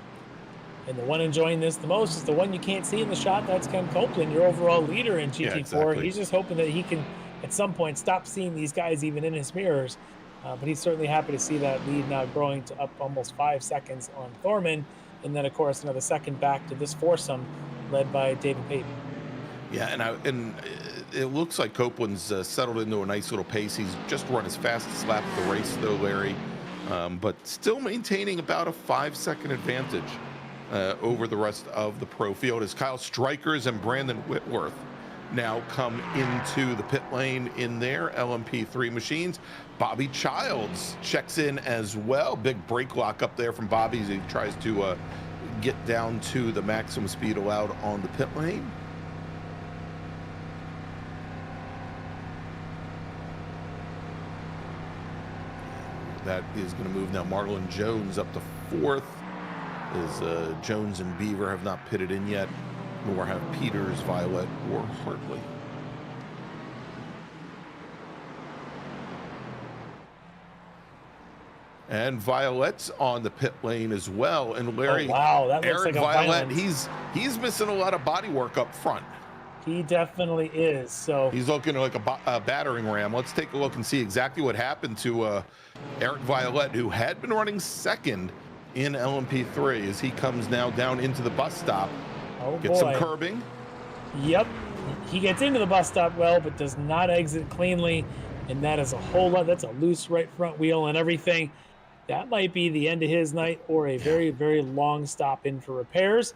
C: And the one enjoying this the most is the one you can't see in the shot. That's Ken Copeland, your overall leader in GT4.
B: Yeah, exactly.
C: He's just hoping that he can, at some point, stop seeing these guys even in his mirrors. But he's certainly happy to see that lead now growing to up almost 5 seconds on Thorman. And then, of course, another second back to this foursome led by David Payton.
B: Yeah, and it looks like Copeland's settled into a nice little pace. He's just run his fastest lap of the race, though, Larry, but still maintaining about a 5-second advantage over the rest of the pro field as Kyle Strikers and Brandon Whitworth now come into the pit lane in their LMP3 machines. Bobby Childs checks in as well. Big brake lock up there from Bobby as he tries to get down to the maximum speed allowed on the pit lane. That is going to move now. Marlon Jones up to 4th, as Jones and Beaver have not pitted in yet, nor have Peters, Violet, or Hartley. And Violet's on the pit lane as well. And Larry,
C: oh, wow, that looks
B: Eric
C: like a
B: Violet,
C: violence.
B: he's missing a lot of body work up front.
C: He definitely is. So
B: he's looking like a battering ram. Let's take a look and see exactly what happened to Eric Violet, who had been running second in LMP3 as he comes now down into the bus stop.
C: Oh,
B: Get some curbing.
C: Yep. He gets into the bus stop well, but does not exit cleanly. And that is a whole lot. That's a loose right front wheel and everything. That might be the end of his night or a very, very long stop in for repairs.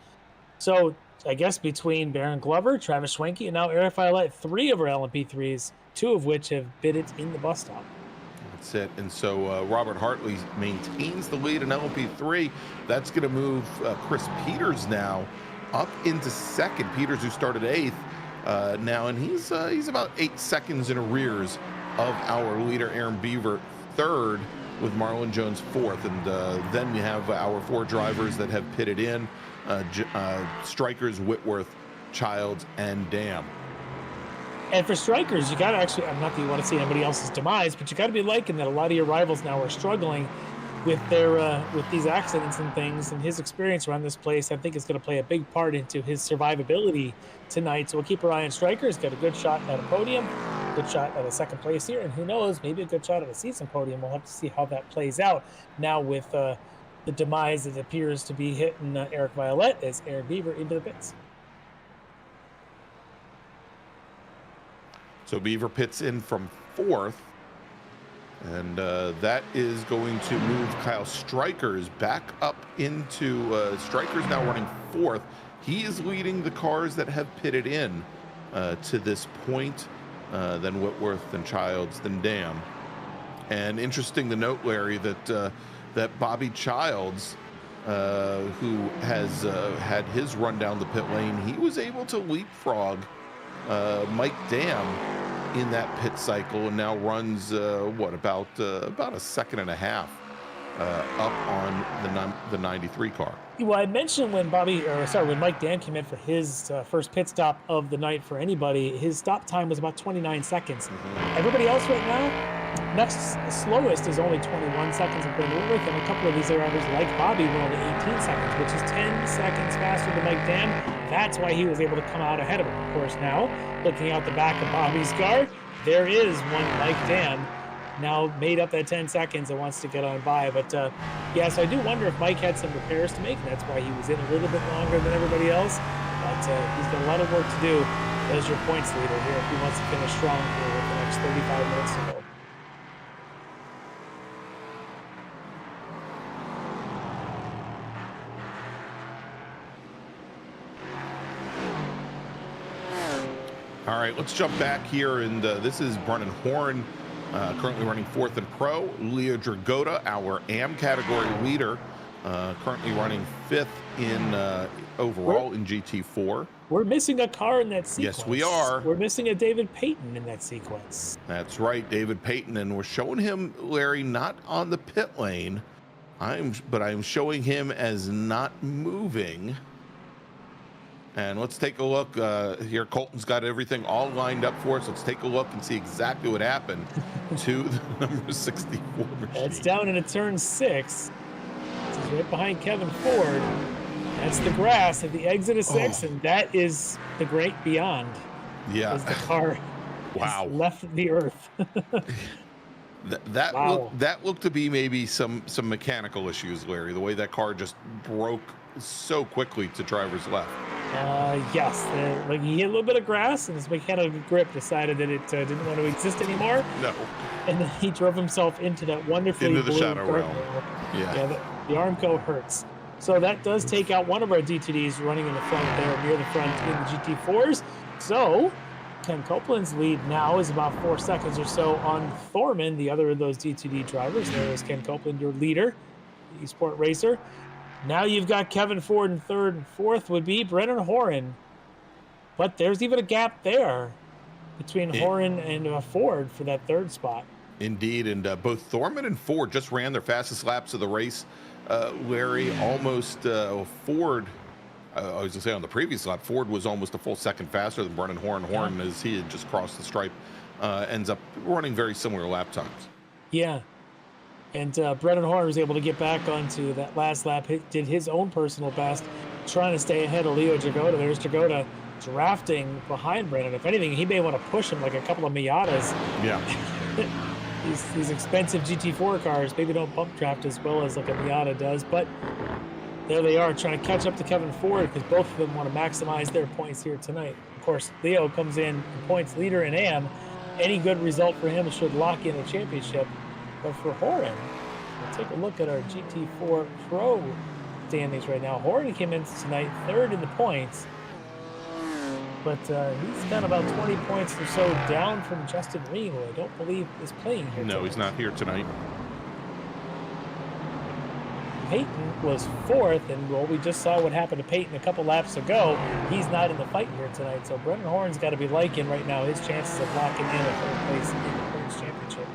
C: So I guess between Baron Glover, Travis Schwenke, and now Eric Violet, 3 of our LMP3s, 2 of which have bid it in the bus stop.
B: That's it. And so Robert Hartley maintains the lead in LMP3. That's going to move Chris Peters now up into second. Peters, who started 8th now, and he's about 8 seconds in arrears of our leader, Aaron Beaver, 3rd, with Marlon Jones 4th. And then you have our 4 drivers that have pitted in, Strikers, Whitworth, Childs, and Dam.
C: And for Strikers, you got to actually, I'm not that you want to see anybody else's demise, but you got to be liking that a lot of your rivals now are struggling with their with these accidents and things, and his experience around this place, I think, is going to play a big part into his survivability tonight. So we'll keep our eye on Strikers, get a good shot at a podium, good shot at a second place here, and who knows, maybe a good shot at a season podium. We'll have to see how that plays out. Now with the demise that appears to be hitting Eric Violet as Aaron Beaver into the pits.
B: So Beaver pits in from 4th, and that is going to move Kyle Strikers back up into Strikers now running 4th. He is leading the cars that have pitted in to this point, then Whitworth, then Childs, then Dam. And interesting to note, Larry, that that Bobby Childs, who has had his run down the pit lane, he was able to leapfrog Mike Dam in that pit cycle, and now runs about a second and a half up on the 93 car.
C: Well, I mentioned when when Mike Dam came in for his first pit stop of the night for anybody, his stop time was about 29 seconds. Mm-hmm. Everybody else right now, next slowest is only 21 seconds of Glen Whitworth, and a couple of these drivers like Bobby were only 18 seconds, which is 10 seconds faster than Mike Dam. That's why he was able to come out ahead of him. Of course, now, looking out the back of Bobby's car, there is one Mike Dam now made up that 10 seconds and wants to get on by. But yes, I do wonder if Mike had some repairs to make, and that's why he was in a little bit longer than everybody else. But he's got a lot of work to do as your points leader here if he wants to finish strong here with the next 35 minutes to go.
B: All right, let's jump back here, and this is Brennan Horn, currently running 4th in Pro. Leo Dragota, our AM category leader, currently running 5th in overall in GT4.
C: We're missing a car in that sequence.
B: Yes, we are.
C: We're missing a David Payton in that sequence.
B: That's right, David Payton, and we're showing him, Larry, not on the pit lane. But I'm showing him as not moving. And let's take a look here. Colton's got everything all lined up for us. Let's take a look and see exactly what happened to the number 64 machine.
C: It's down into turn 6. It's right behind Kevin Ford. That's the grass at the exit of 6, and that is the great beyond.
B: Yeah.
C: As the car has left the earth.
B: That looked to be maybe some mechanical issues, Larry. The way that car just broke so quickly to driver's left.
C: Yes, like he hit a little bit of grass, and his mechanical grip decided that it didn't want to exist anymore.
B: No.
C: And then he drove himself into that wonderfully
B: into the
C: blue
B: shadow realm.
C: Yeah, the Armco hurts. So that does take out one of our D2Ds running in the front there, near the front in the GT4s. So Ken Copeland's lead now is about 4 seconds or so on Thorman, the other of those D2D drivers. There is Ken Copeland, your leader, the esport racer. Now you've got Kevin Ford in 3rd, and 4th would be Brennan Horan. But there's even a gap there between Horan and Ford for that 3rd spot.
B: Indeed, and both Thorman and Ford just ran their fastest laps of the race. Larry, almost Ford, I was going to say on the previous lap, Ford was almost a full second faster than Brennan Horan. Horan, as he had just crossed the stripe, ends up running very similar lap times.
C: Yeah. And Brennan Horner was able to get back onto that last lap, did his own personal best, trying to stay ahead of Leo Jagoda. There's Jagoda drafting behind Brennan. If anything, he may want to push him like a couple of Miatas.
B: Yeah.
C: These expensive GT4 cars maybe don't bump draft as well as like a Miata does, but there they are trying to catch up to Kevin Ford because both of them want to maximize their points here tonight. Of course, Leo comes in points leader in AM. Any good result for him should lock in a championship. But for Horan, we'll take a look at our GT4 Pro standings right now. Horan came in tonight third in the points, but he's got about 20 points or so down from Justin Ream, who I don't believe is playing here.
B: No, he's not here tonight.
C: Peyton was fourth, and well, we just saw what happened to Peyton a couple laps ago. He's not in the fight here tonight, so Brendan Horn's got to be liking right now his chances of locking in a third place in the Points Championship.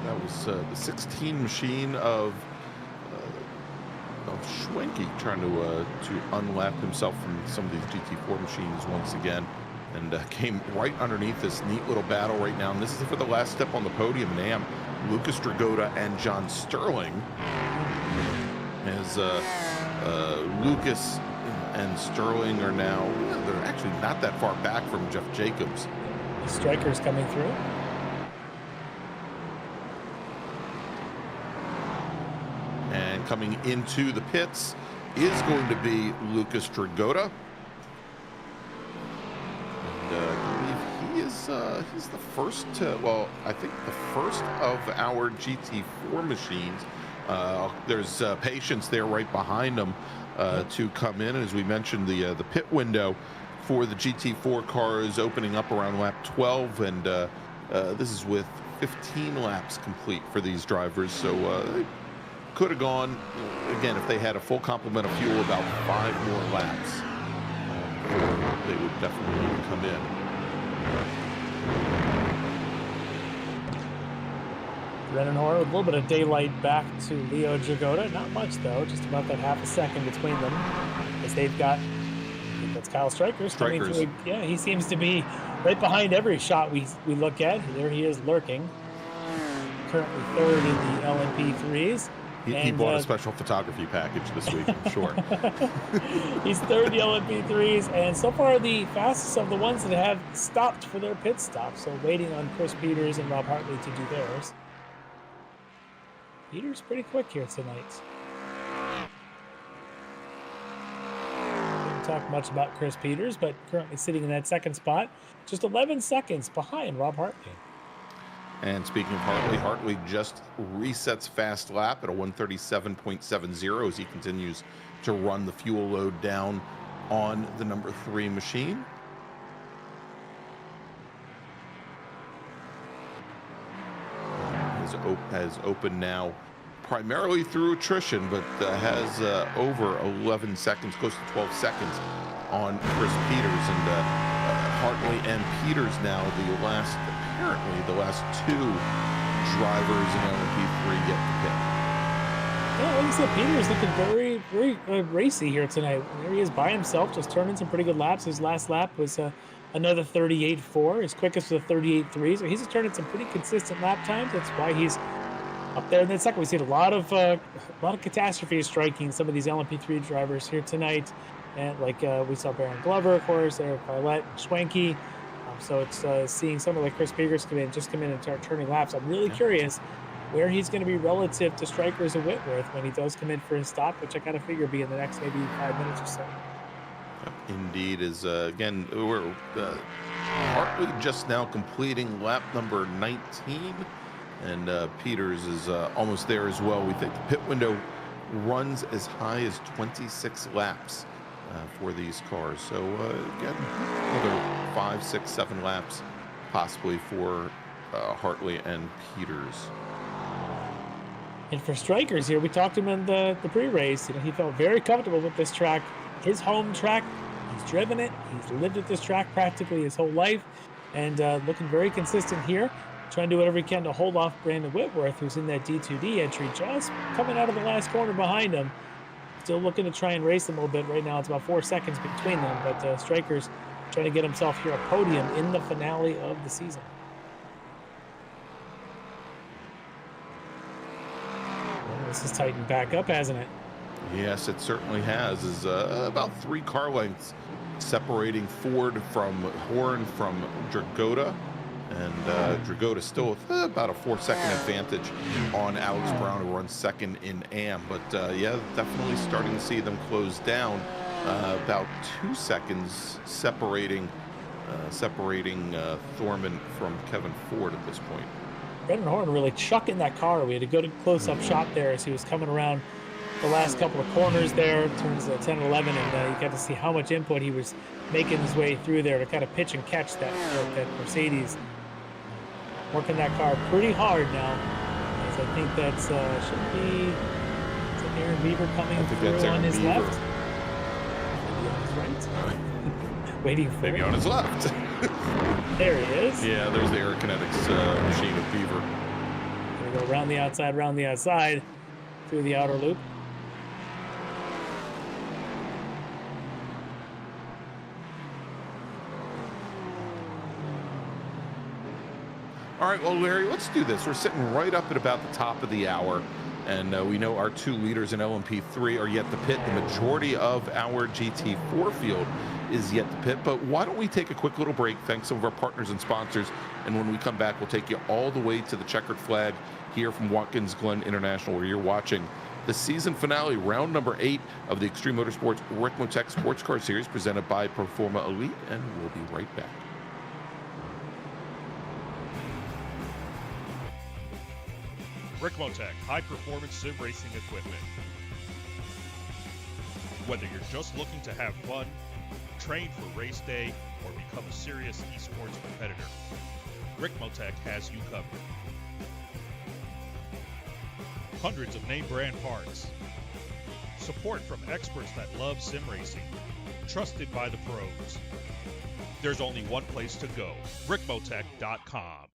B: That was the 16 machine of Schwenke trying to unlap himself from some of these GT4 machines once again, and came right underneath this neat little battle right now. And this is for the last step on the podium in AM. Lucas Dragotta and John Sterling, as Lucas and Sterling are now, they're actually not that far back from Jeff Jacobs.
C: The strikers coming through.
B: And coming into the pits is going to be Lucas Dragotta. And I believe he is he's the first to, well, I think the first of our GT4 machines. There's Patience there right behind him to come in. And as we mentioned, the pit window for the GT4 car is opening up around lap 12, and this is with 15 laps complete for these drivers. So they could have gone, again, if they had a full complement of fuel, about 5 more laps. They would definitely need to come in.
C: Brennan Horner with a little bit of daylight back to Leo Jagoda. Not much, though, just about that half a second between them, as they've got, that's Kyle Strikers coming through. Yeah, he seems to be right behind every shot we look at. There he is lurking. Currently third in the LMP3s.
B: He bought a special photography package this week, I'm sure.
C: He's third in the LMP3s, and so far the fastest of the ones that have stopped for their pit stop. So waiting on Chris Peters and Rob Hartley to do theirs. Peters pretty quick here tonight. Didn't talk much about Chris Peters, but currently sitting in that second spot, just 11 seconds behind Rob Hartley.
B: And speaking of Hartley, Hartley just resets fast lap at a 137.70 as he continues to run the fuel load down on the number 3 machine. Has opened now primarily through attrition, but has over 11 seconds, close to 12 seconds on Chris Peters. And Hartley and Peters now apparently the last 2 drivers in LMP3 get the pit.
C: Yeah, like I said, Peters looking very, very racy here tonight. There he is by himself, just turning some pretty good laps. His last lap was another 38.4. His quickest was a 38.3. So he's just turning some pretty consistent lap times. That's why he's up there in that second. We've seen a lot of catastrophes striking some of these LMP3 drivers here tonight. And like we saw Baron Glover, of course, Eric Violet, and Schwenke. So it's seeing someone like Chris Peters come in and start turning laps. I'm really curious where he's going to be relative to Strikers and Whitworth when he does come in for his stop, which I kind of figure be in the next maybe 5 minutes or so.
B: Indeed, is again, we're Hartley just now completing lap number 19, and Peters is almost there as well. We think the pit window runs as high as 26 laps for these cars. So again, another 5, 6, 7 laps possibly for Hartley and Peters.
C: And for Strikers here, we talked to him in the pre-race. You know, he felt very comfortable with this track. His home track, he's driven it. He's lived at this track practically his whole life, and looking very consistent here. Trying to do whatever he can to hold off Brandon Whitworth, who's in that D2D entry, just coming out of the last corner behind him. Still looking to try and race them a little bit right now. It's about 4 seconds between them, but Strikers trying to get himself here a podium in the finale of the season. This has tightened back up, hasn't it?
B: Yes, it certainly has. Is about 3 car lengths separating Ford from Horn from Dragotta. And Dragotta still with about a 4-second advantage on Alex Brown, who runs second in AM. But yeah, definitely starting to see them close down. About 2 seconds separating Thorman from Kevin Ford at this point.
C: Brendan Horn really chucking that car. We had a good close-up shot there as he was coming around the last couple of corners there, turns 10 and 11, and you got to see how much input he was making his way through there to kind of pitch and catch that Mercedes. Working that car pretty hard now, as I think that's should be, is it Aaron Beaver coming through on his left? Maybe on his right? Waiting for
B: Maybe on his left.
C: There he is.
B: Yeah, there's the Aerokinetics machine of Beaver.
C: Gonna go around the outside, through the outer loop.
B: All right, well, Larry, let's do this. We're sitting right up at about the top of the hour, and we know our 2 leaders in LMP3 are yet to pit. The majority of our GT4 field is yet to pit, but why don't we take a quick little break, thank some of our partners and sponsors, and when we come back, we'll take you all the way to the checkered flag here from Watkins Glen International, where you're watching the season finale, round number 8 of the Extreme Motorsports Ricmotech Sports Car Series, presented by Performa Elite, and we'll be right back.
G: Ricmotech, high-performance sim racing equipment. Whether you're just looking to have fun, train for race day, or become a serious esports competitor, Ricmotech has you covered. Hundreds of name-brand parts. Support from experts that love sim racing. Trusted by the pros. There's only one place to go, Ricmotech.com.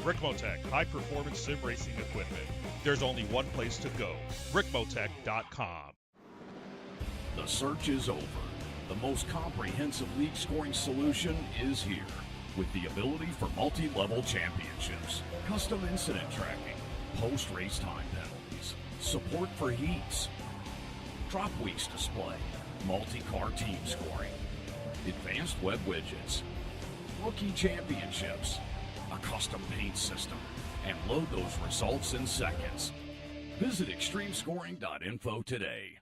G: Ricmotech, high-performance sim racing equipment. There's only one place to go, Ricmotech.com.
D: The search is over. The most comprehensive league scoring solution is here, with the ability for multi-level championships, custom incident tracking, post-race time penalties, support for heats, drop weeks display, multi-car team scoring, advanced web widgets, rookie championships, a custom paint system, and load those results in seconds. Visit extremescoring.info today.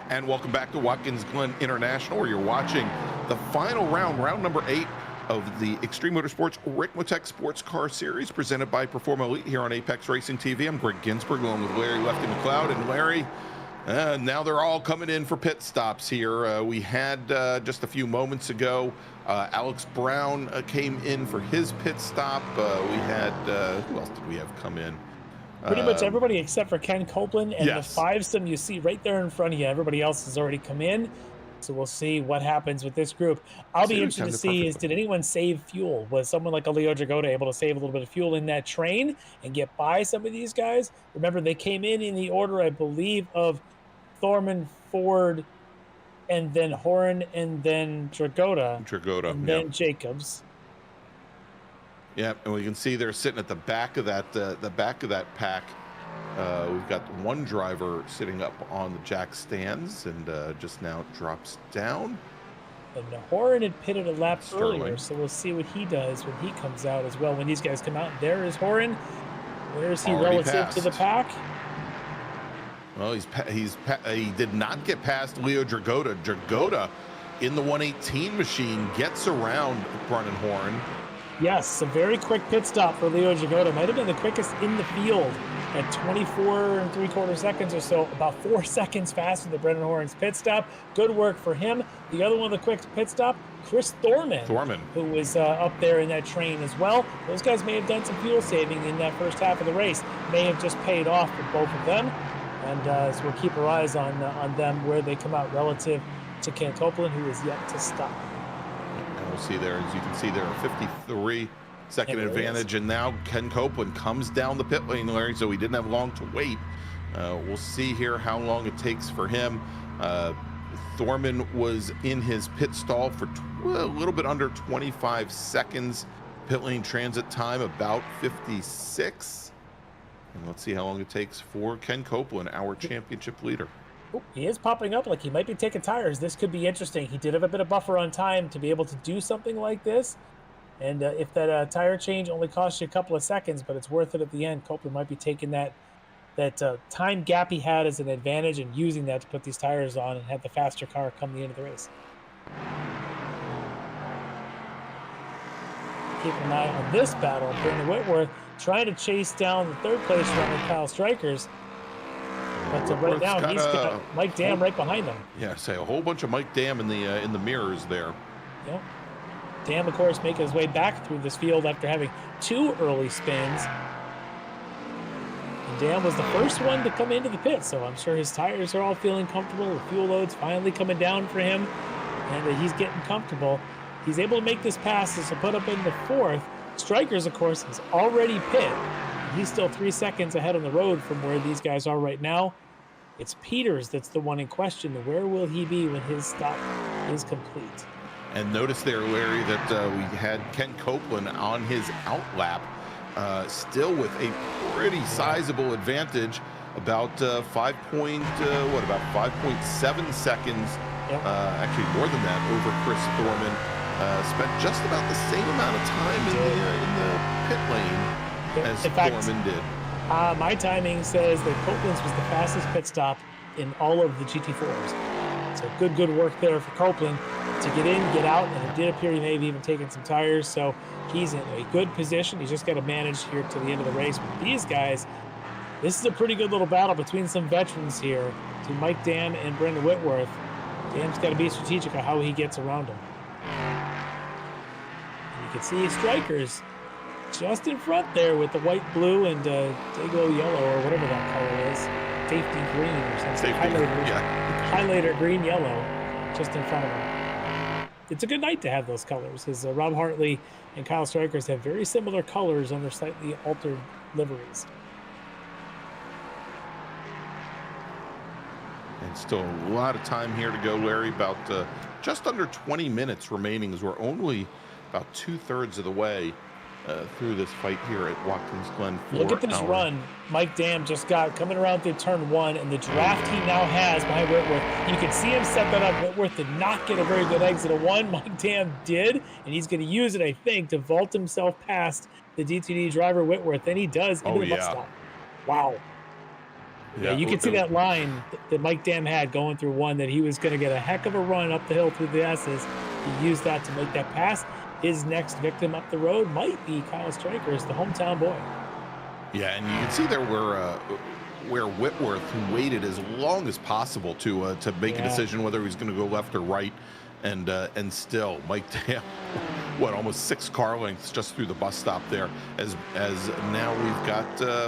B: And welcome back to Watkins Glen International, where you're watching the final round, round number 8 of the Extreme Motorsports Ricmotech Sports Car Series, presented by Performa Elite here on Apex Racing TV. I'm Greg Ginsberg, along with Larry Lefty McLeod. And Larry, now they're all coming in for pit stops here. We had just a few moments ago, Alex Brown came in for his pit stop. We had, who else did we have come in?
C: Pretty much everybody except for Ken Copeland and
B: yes.
C: the 5-stem you see right there in front of you. Everybody else has already come in. So we'll see what happens with this group. I'll be interested to see did anyone save fuel? Was someone like a Leo Dragotta able to save a little bit of fuel in that train and get by some of these guys? Remember, they came in the order, I believe, of Thorman, Ford, and then Horan, and then Dragotta, and then Jacobs.
B: Yeah, and we can see they're sitting at the back of that pack. We've got one driver sitting up on the jack stands, and just now drops down.
C: And Horan had pitted a lap
B: Sterling.
C: earlier, so we'll see what he does when he comes out as well. When these guys come out, there is Horan. Where is he
B: Already
C: relative to the pack?
B: Well, he did not get past Leo Dragotta. Dragotta in the 118 machine gets around Brennan Horn.
C: Yes, a very quick pit stop for Leo Dragotta. Might have been the quickest in the field at 24 3/4 seconds or so, about 4 seconds faster than Brennan Horn's pit stop. Good work for him. The other one, the quick pit stop, Chris Thorman, who was up there in that train as well. Those guys may have done some fuel saving in that first half of the race. May have just paid off for both of them. And so we'll keep our eyes on them, where they come out relative to Ken Copeland, who is yet to stop.
B: And we'll see there, as you can see there, a 53-second advantage. And now Ken Copeland comes down the pit lane, Larry, so he didn't have long to wait. We'll see here how long it takes for him. Thorman was in his pit stall for a little bit under 25 seconds. Pit lane transit time about 56. And let's see how long it takes for Ken Copeland, our championship leader.
C: Oh, he is popping up like he might be taking tires. This could be interesting. He did have a bit of buffer on time to be able to do something like this. And if that tire change only costs you a couple of seconds, but it's worth it at the end, Copeland might be taking that time gap he had as an advantage and using that to put these tires on and have the faster car come the end of the race. Keep an eye on this battle. Brandon Whitworth trying to chase down the third place runner, Kyle Strikers. But right now, he's got Mike Dam right behind him.
B: Yeah, say a whole bunch of Mike Dam in the mirrors there.
C: Yep. Dam, of course, making his way back through this field after having 2 early spins. And Dam was the first one to come into the pit, so I'm sure his tires are all feeling comfortable. The fuel load's finally coming down for him, and he's getting comfortable. He's able to make this pass to put up in the 4th. Strikers, of course, is already pit. He's still 3 seconds ahead on the road from where these guys are right now. It's Peters that's the one in question. Where will he be when his stop is complete?
B: And notice there, Larry, that we had Ken Copeland on his out lap, still with a pretty sizable advantage, about 5.7 seconds.
C: Yep.
B: Actually, more than that, over Chris Thorman. Spent just about the same amount of time in the pit lane as Thorman did.
C: My timing says that Copeland's was the fastest pit stop in all of the GT4s. So good work there for Copeland to get in, get out, and it did appear he may have even taken some tires. So he's in a good position. He's just got to manage here to the end of the race. But these guys, this is a pretty good little battle between some veterans here, to Mike Dam and Brendan Whitworth. Dam's got to be strategic on how he gets around him. And you can see Strikers just in front there with the white, blue, and Dago yellow, or whatever that color is. Safety green or something. Highlighter green, yellow, just in front of him. It's a good night to have those colors, as Rob Hartley and Kyle Strikers have very similar colors on their slightly altered liveries.
B: And still a lot of time here to go, Larry. About just under 20 minutes remaining, as we're only about 2/3 of the way through this fight here at Watkins Glen.
C: Look at this run Mike Dam just got coming around through turn 1, and the draft he now has behind Whitworth. You can see him set that up. Whitworth did not get a very good exit of 1. Mike Dam did, and he's going to use it, I think, to vault himself past the DTD driver Whitworth. Then he does into the bus stop. Wow. Yeah, you can see that line that Mike Dam had going through 1, that he was going to get a heck of a run up the hill through the S's. He used that to make that pass. His next victim up the road might be Kyle Strikers, the hometown boy.
B: Yeah, and you can see there where Whitworth, who waited as long as possible to make a decision whether he was going to go left or right, and still Mike Dam, almost 6 car lengths just through the bus stop there. As now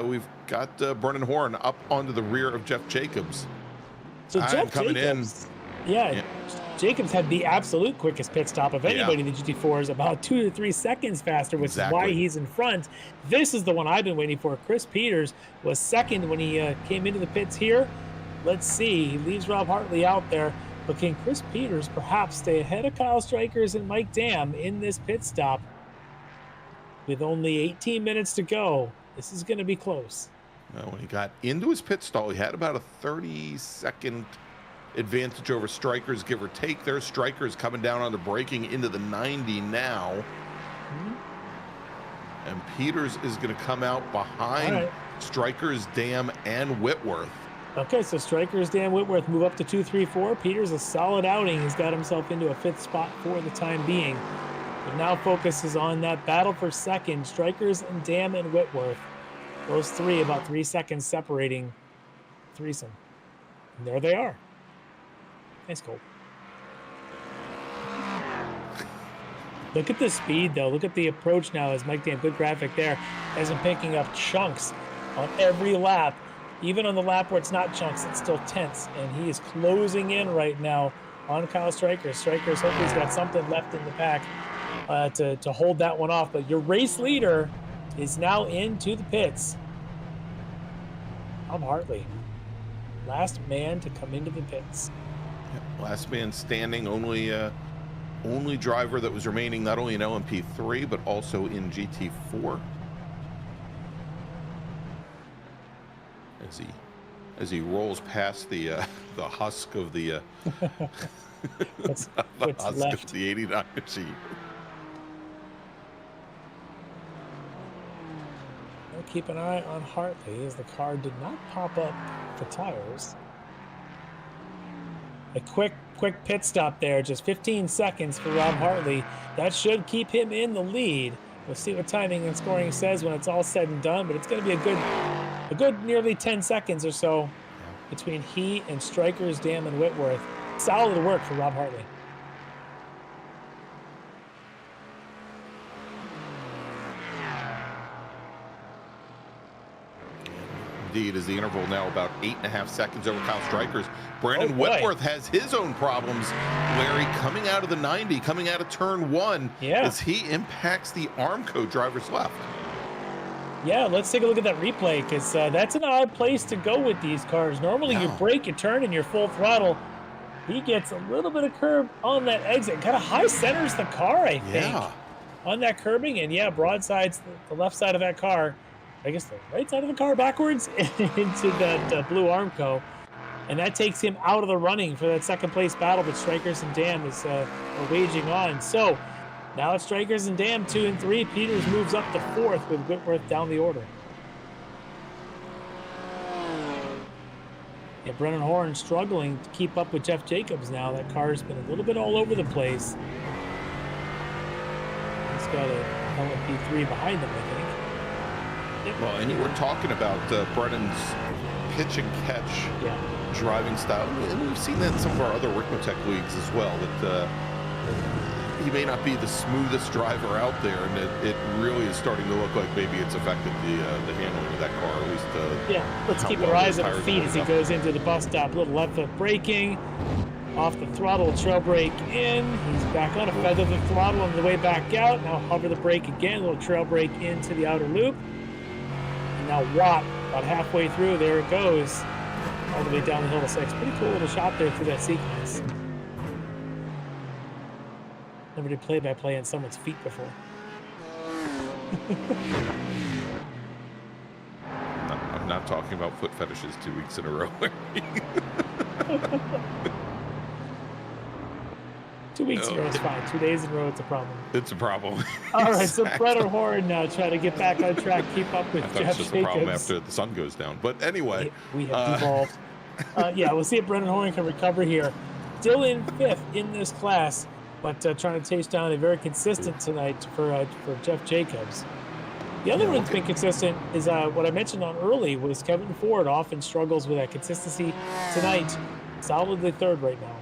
B: we've got Brennan Horn up onto the rear of Jeff Jacobs.
C: So Jeff coming Jacobs, in. Jacobs had the absolute quickest pit stop of anybody in the GT4s, about 2 to 3 seconds faster, which is why he's in front. This is the one I've been waiting for. Chris Peters was second when he came into the pits here. Let's see. He leaves Rob Hartley out there. But can Chris Peters perhaps stay ahead of Kyle Strikers and Mike Dam in this pit stop? With only 18 minutes to go, this is going to be close.
B: When he got into his pit stall, he had about a 30-second advantage over Strikers, give or take. There's Strikers coming down on the braking into the 90 now. And Peters is going to come out behind Strikers, Dam, and Whitworth.
C: Okay, so Strikers, Dan Whitworth move up to 2, 3, 4. Peters, a solid outing. He's got himself into a 5th spot for the time being. But now focus is on that battle for second. Strikers and Dam and Whitworth. Those three about 3 seconds separating threesome. And there they are. Nice goal. Look at the speed, though. Look at the approach now as Mike Dam, good graphic there, has been picking up chunks on every lap. Even on the lap where it's not chunks, it's still tenths. And he is closing in right now on Kyle Strikers. Strikers hopefully he's got something left in the pack to hold that one off. But your race leader is now into the pits. Rob Hartley, last man to come into the pits.
B: Last man standing, only driver that was remaining not only in LMP3 but also in GT4. As he rolls past the husk of the
C: what's
B: husk
C: left
B: of the 89 machine.
C: Keep an eye on Hartley as the car did not pop up for tires. A quick pit stop there, just 15 seconds for Rob Hartley. That should keep him in the lead. We'll see what timing and scoring says when it's all said and done, but it's going to be a good nearly 10 seconds or so between he and Strikers, Dam, and Whitworth. Solid work for Rob Hartley.
B: Indeed, is the interval now about 8.5 seconds over Kyle Strikers. Brandon Whitworth has his own problems. Larry coming out of the 90, coming out of turn 1 as he impacts the Armco driver's left.
C: Yeah, let's take a look at that replay because that's an odd place to go with these cars. Normally you brake, you turn, and you're full throttle. He gets a little bit of curb on that exit. Kind of high centers the car, I think, on that curbing. And broadsides the left side of that car. I guess the right side of the car backwards into that blue Armco. And that takes him out of the running for that second place battle, but Strikers and Dam is are waging on. So now it's Strikers and Dam 2 and 3. Peters moves up to 4th with Whitworth down the order. Yeah, Brennan Horn struggling to keep up with Jeff Jacobs now. That car's been a little bit all over the place. He's got a LMP3 behind him, I think.
B: Well, and you were talking about Brennan's pitch and catch driving style, and we've seen that in some of our other Ricmotech leagues as well, that he may not be the smoothest driver out there, and it really is starting to look like maybe it's affected the handling of that car, at least.
C: Let's keep our eyes on our feet as he goes into the bus stop. Little left foot braking, off the throttle, trail brake in. He's back on, a feather the throttle on the way back out. Now hover the brake again, little trail brake into the outer loop. Now Watt, about halfway through, there it goes, all the way down the hill to 6. Pretty cool little shot there through that sequence. Never did play-by-play on someone's feet before.
B: I'm not talking about foot fetishes 2 weeks in a row.
C: 2 weeks in a row is fine. 2 days in a row, it's a problem.
B: It's a problem.
C: All right, so Brennan Horn now trying to get back on track, keep up with Jeff
B: Jacobs. It's just a problem
C: Jacobs.
B: after the sun goes down. But anyway.
C: We have devolved. We'll see if Brennan Horn can recover here. Still in 5th in this class, but trying to chase down a very consistent tonight for Jeff Jacobs. The other one that's been consistent is what I mentioned on early was Kevin Ford often struggles with that consistency. Tonight, solidly 3rd right now.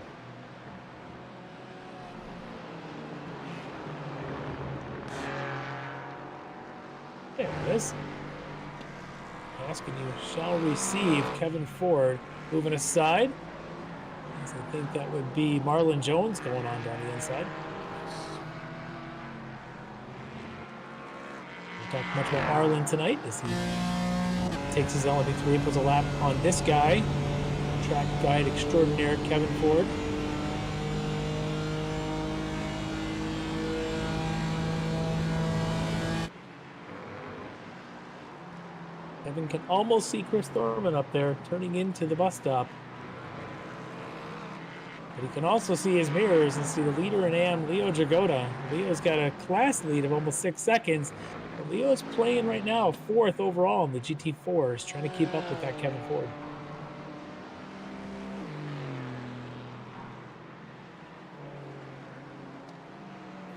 C: There it is. Asking you shall receive Kevin Ford moving aside. As I think that would be Marlon Jones going on down the inside. We'll talk much about Marlon tonight as he takes his LMP3 and puts a lap on this guy. Track guide extraordinaire Kevin Ford. Kevin can almost see Chris Thorman up there turning into the bus stop. But he can also see his mirrors and see the leader in AM, Leo Jagoda. Leo's got a class lead of almost 6 seconds. But Leo's playing right now 4th overall in the GT4s, trying to keep up with that Kevin Ford.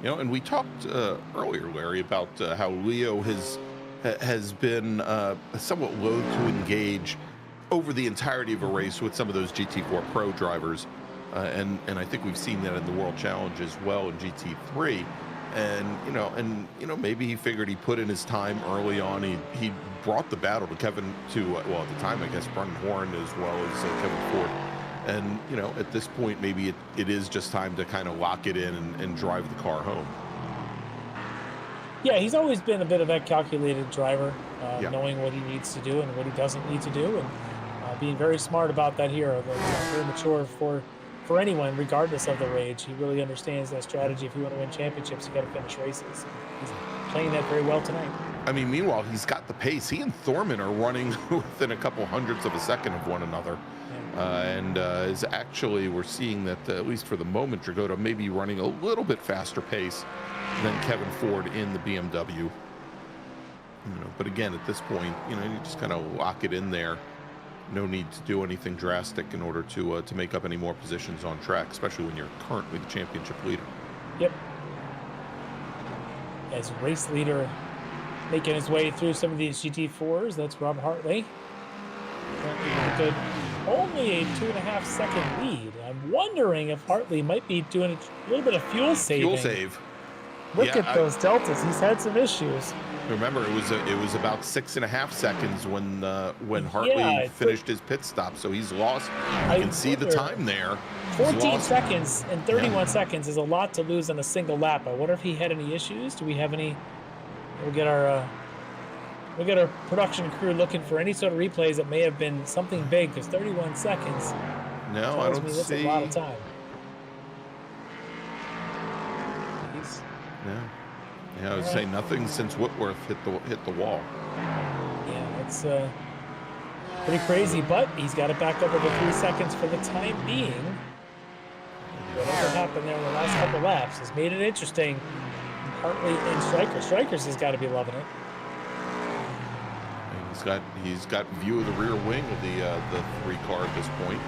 B: You know, and we talked earlier, Larry, about how Leo has been somewhat loath to engage over the entirety of a race with some of those GT4 Pro drivers, and I think we've seen that in the World Challenge as well in GT3. And maybe he figured he put in his time early on. He brought the battle to Kevin well, at the time I guess Brendan Horn as well as Kevin Ford. And, at this point, maybe it is just time to kind of lock it in and drive the car home.
C: Yeah, he's always been a bit of that calculated driver, knowing what he needs to do and what he doesn't need to do, and being very smart about that here. Very mature for anyone, regardless of the age. He really understands that strategy. If you want to win championships, you got to finish races. He's playing that very well tonight. I
B: mean, meanwhile, he's got the pace. He and Thorman are running within a couple hundredths of a second of one another. Is actually, we're seeing that, at least for the moment, Dragotta may be running a little bit faster pace than Kevin Ford in the BMW. But again, at this point, you just kind of lock it in there. No need to do anything drastic in order to make up any more positions on track, especially when you're currently the championship leader. Yep.
C: As race leader making his way through some of these GT4s, that's Rob Hartley. Good. Only a 2.5 second lead. I'm wondering if Hartley might be doing a little bit of fuel saving.
B: Fuel save.
C: Look at those deltas. He's had some issues.
B: Remember, it was about 6.5 seconds when Hartley finished his pit stop, so he's lost. You can see the time there.
C: 14 seconds and 31 seconds is a lot to lose on a single lap. I wonder if he had any issues. Do we have any? We'll get our production crew looking for any sort of replays that may have been something big, because 31 seconds.
B: No, I don't see.
C: That's a lot of time.
B: Yeah, I would say nothing since Whitworth hit the wall.
C: Yeah, that's pretty crazy, but he's got it back up over 3 seconds for the time being. Whatever happened there in the last couple laps has made it interesting. Hartley and Strikers has got to be loving it.
B: He's got view of the rear wing of the 3 car at this point.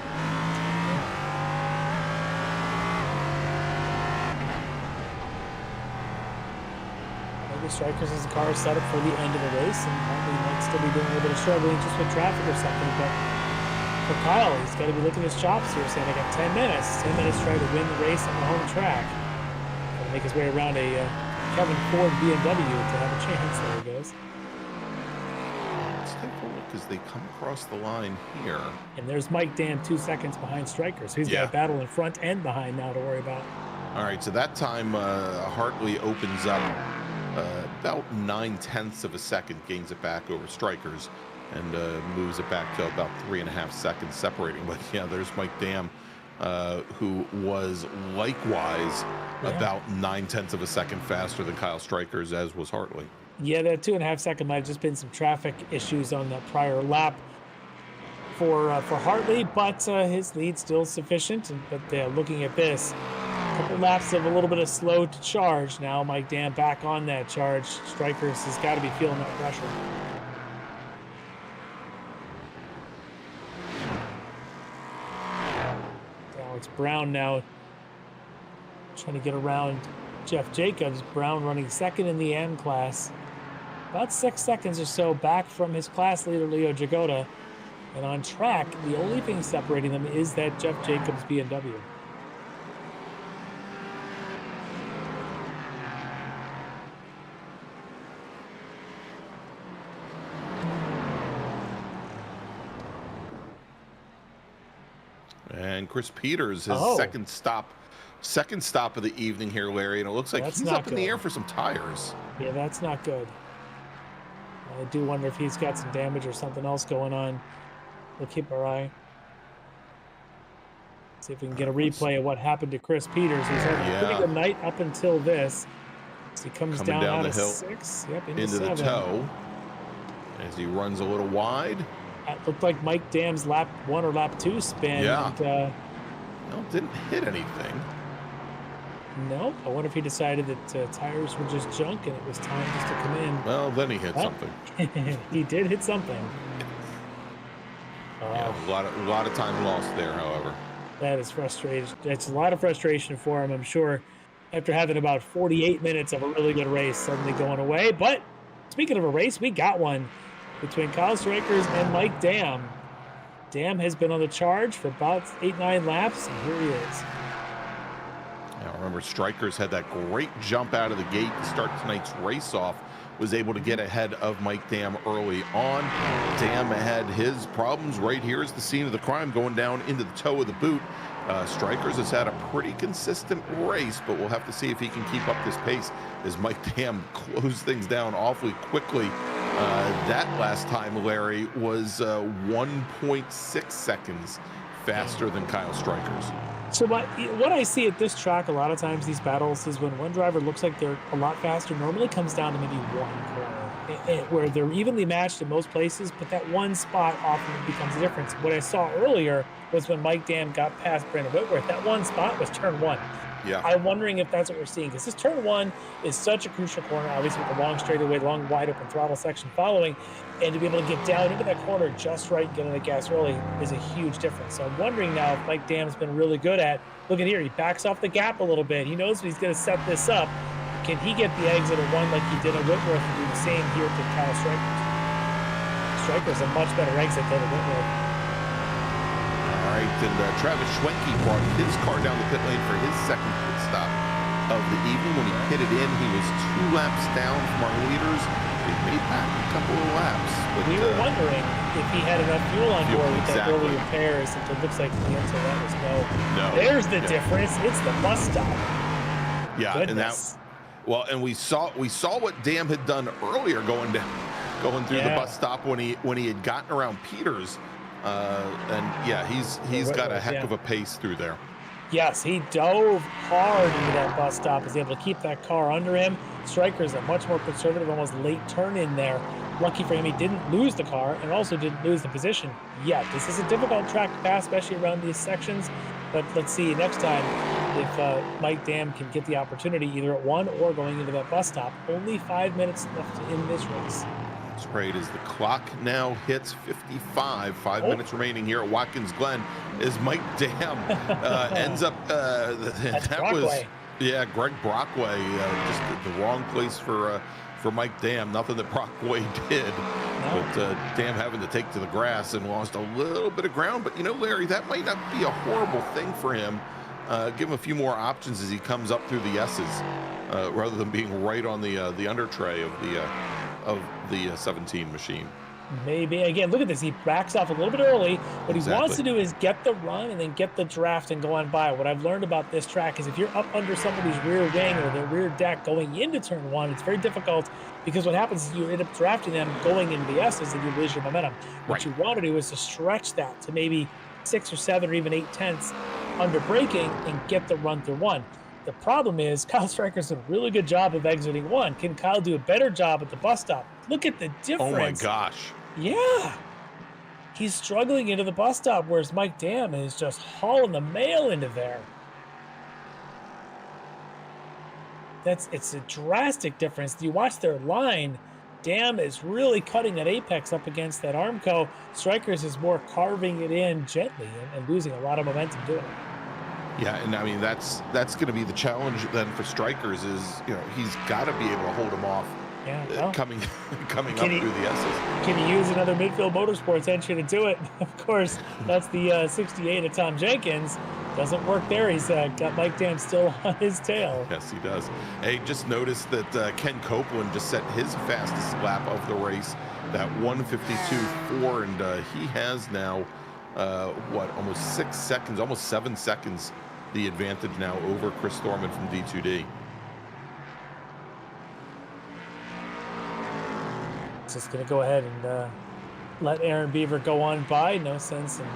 C: Strikers' car is set up for the end of the race, and Hartley might still be doing a little bit of struggling just with traffic or something. But for Kyle, he's got to be looking at his chops here, saying, I got 10 minutes. 10 minutes trying to win the race on the home track. Got to make his way around a Kevin Ford BMW to have a chance. There he goes.
B: Let's take a look as they come across the line here.
C: And there's Mike Dam 2 seconds behind Strikers. He's got a battle in front and behind now to worry about.
B: All right, so that time Hartley opens up about 9/10 of a second, gains it back over Strikers, and moves it back to about 3.5 seconds separating. But yeah, there's Mike Dam, who was likewise about 9/10 of a second faster than Kyle Strikers, as was Hartley.
C: Yeah, that 2.5 second might have just been some traffic issues on that prior lap for Hartley, but his lead still sufficient. But looking at this, a couple laps of a little bit of slow to charge. Now Mike Dam back on that charge. Strikers has got to be feeling that pressure. Alex Brown now trying to get around Jeff Jacobs. Brown running second in the M class. About 6 seconds or so back from his class leader, Leo Jagoda. And on track, the only thing separating them is that Jeff Jacobs BMW.
B: And Chris Peters, his second stop of the evening here, Larry, and it looks like he's up in the air for some tires.
C: Yeah, that's not good. I do wonder if he's got some damage or something else going on. We'll keep our eye. See if we can get a replay of what happened to Chris Peters. He's had a pretty good night up until this. So he comes down out of 6, into
B: the toe, as he runs a little wide.
C: It looked like Mike Dam's lap 1 or lap 2 spin.
B: Yeah. Well, didn't hit anything.
C: Nope. I wonder if he decided that tires were just junk and it was time just to come in.
B: Well, then he hit something.
C: He did hit something.
B: Yeah, a lot of time lost there, however.
C: That is frustrating. It's a lot of frustration for him, I'm sure, after having about 48 minutes of a really good race suddenly going away. But speaking of a race, we got one between Kyle Strikers and Mike Dam. Dam has been on the charge for about 8-9 laps, and here he is.
B: Now, remember, Strikers had that great jump out of the gate to start tonight's race off. Was able to get ahead of Mike Dam early on. Dam had his problems. Right here is the scene of the crime, going down into the toe of the boot. Strikers has had a pretty consistent race, but we'll have to see if he can keep up this pace as Mike Dam closed things down awfully quickly. That last time, Larry, was 1.6 seconds faster than Kyle Strikers.
C: So what I see at this track a lot of times, these battles, is when one driver looks like they're a lot faster, normally comes down to maybe one corner, where they're evenly matched in most places, but that one spot often becomes a difference. What I saw earlier was when Mike Dam got past Brandon Whitworth, that one spot was turn 1.
B: Yeah.
C: I'm wondering if that's what we're seeing, because this turn 1 is such a crucial corner, obviously with the long straightaway, long wide open throttle section following, and to be able to get down into that corner just right and get on the gas early is a huge difference. So I'm wondering now if Mike Dam's been really good at, look at here, he backs off the gap a little bit. He knows he's going to set this up. Can he get the exit at 1 like he did at Whitworth and do the same here to Kyle Strikers? Strikers a much better exit than Whitworth.
B: All right, and Travis Schwenke brought his car down the pit lane for his second pit stop of the evening. When he pitted in, he was 2 laps down from our leaders. He made back a couple of laps. But,
C: we were wondering if he had enough fuel on board with that
B: exactly.
C: early repairs. It looks like the answer to that was no.
B: No.
C: There's the difference. It's the bus stop.
B: Yeah,
C: Goodness.
B: and we saw what Dam had done earlier going through the bus stop when he had gotten around Peters. And yeah, he's got a heck of a pace through there.
C: Yes, he dove hard into that bus stop, was able to keep that car under him. Striker's a much more conservative, almost late turn in there. Lucky for him, he didn't lose the car and also didn't lose the position yet. This is a difficult track to pass, especially around these sections. But let's see next time if Mike Dam can get the opportunity either at 1 or going into that bus stop. Only 5 minutes left in this race.
B: That's right, as the clock now hits 55, 5 minutes remaining here at Watkins Glen, as Mike Dam ends up, that was, yeah, Greg Brockway, just the wrong place for Mike Dam. Nothing that Brockway did, but Dam having to take to the grass and lost a little bit of ground. But, you know, Larry, that might not be a horrible thing for him. Give him a few more options as he comes up through the S's, rather than being right on the under tray of the 17 machine.
C: Maybe. Again, look at this. He backs off a little bit early. What he wants to do is get the run and then get the draft and go on by. What I've learned about this track is if you're up under somebody's rear wing or their rear deck going into turn 1, it's very difficult because what happens is you end up drafting them going into the S's and you lose your momentum. What you want to do is to stretch that to maybe 6 or 7 or even 8/10 under braking and get the run through 1. The problem is Kyle Striker's did a really good job of exiting 1. Can Kyle do a better job at the bus stop? Look at the difference.
B: Oh my gosh.
C: Yeah. He's struggling into the bus stop, whereas Mike Dam is just hauling the mail into there. It's a drastic difference. You watch their line, Dam is really cutting that apex up against that Armco. Strikers is more carving it in gently and losing a lot of momentum doing it.
B: Yeah, and I mean that's going to be the challenge then for Strikers is, you know, he's got to be able to hold him off. Coming up through the S's.
C: Can he use another midfield motorsports entry to do it? Of course, that's the 68 of Tom Jenkins. Doesn't work there. He's got Mike Dam still on his tail.
B: Yes, he does. Hey, just noticed that Ken Copeland just set his fastest lap of the race, that 1:52.4, and he has now, almost 6 seconds, almost 7 seconds, the advantage now over Chris Thorman from D2D.
C: Just going to go ahead and let Aaron Beaver go on by. No sense in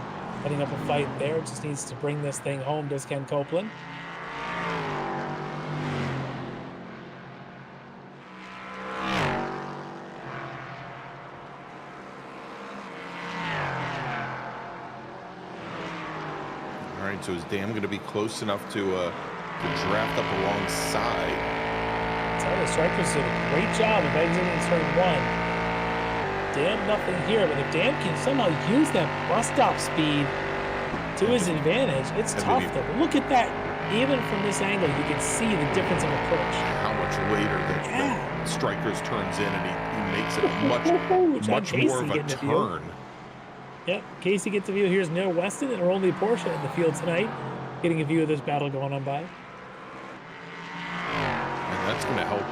C: heading up a fight there. Just needs to bring this thing home, does Ken Copeland.
B: All right, so is Dam going to be close enough to draft up alongside?
C: The Strikers did a great job of exiting turn 1. Dam nothing here, but if Dam can somehow use that bus stop speed to his advantage, it's tough though. But look at that. Even from this angle, you can see the difference of approach.
B: How much later the Strikers turns in, and he makes it much more of a turn.
C: Yep, Casey gets a view. Here's Neil Weston and only Porsche in the field tonight, getting a view of this battle going on by.
B: And that's going to help.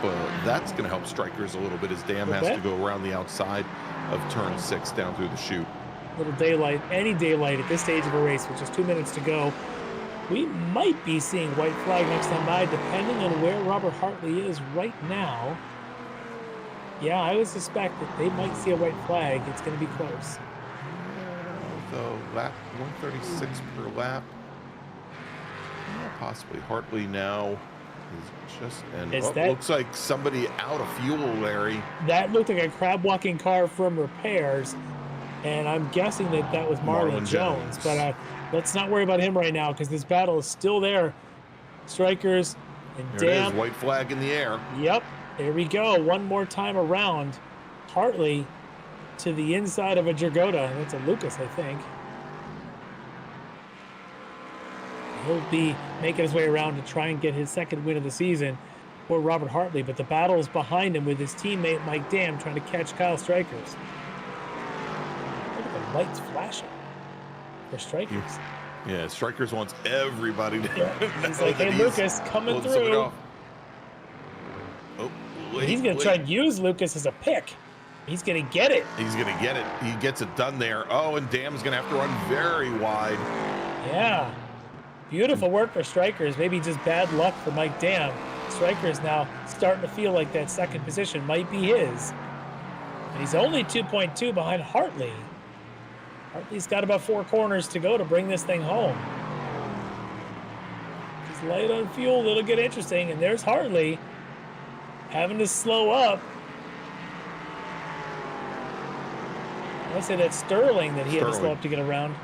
B: That's going to help Strikers a little bit as Dam has to go around the outside of turn 6 down through the chute.
C: Little daylight, any daylight at this stage of a race with just 2 minutes to go. We might be seeing white flag next time by, depending on where Robert Hartley is right now. Yeah, I would suspect that they might see a white flag. It's going to be close.
B: So lap 136 per lap. Possibly Hartley now is just, and looks like somebody out of fuel, Larry.
C: That looked like a crab walking car from repairs, and I'm guessing that was Marlon Jones. But let's not worry about him right now because this battle is still there. Strikers and
B: There it
C: Dam.
B: is, white flag in the air.
C: Yep, there we go. One more time around. Hartley to the inside of a Dragotta. That's a Lucas, I think. He'll be making his way around to try and get his second win of the season for Robert Hartley, but the battle is behind him with his teammate Mike Dam trying to catch Kyle Strikers. Look at the lights flashing for Strikers.
B: Yeah, Strikers wants everybody to.
C: Yeah, he's like, hey, Lucas, coming through.
B: Oh,
C: he's going to try and use Lucas as a pick. He's going to get it.
B: He's going to get it. He gets it done there. Oh, and Dam's going to have to run very wide.
C: Yeah. Beautiful work for Strikers. Maybe just bad luck for Mike Dam. Strikers now starting to feel like that second position might be his. And he's only 2.2 behind Hartley. Hartley's got about 4 corners to go to bring this thing home. He's light on fuel. It'll get interesting. And there's Hartley having to slow up. I would say that's Sterling that he had to slow up to get around.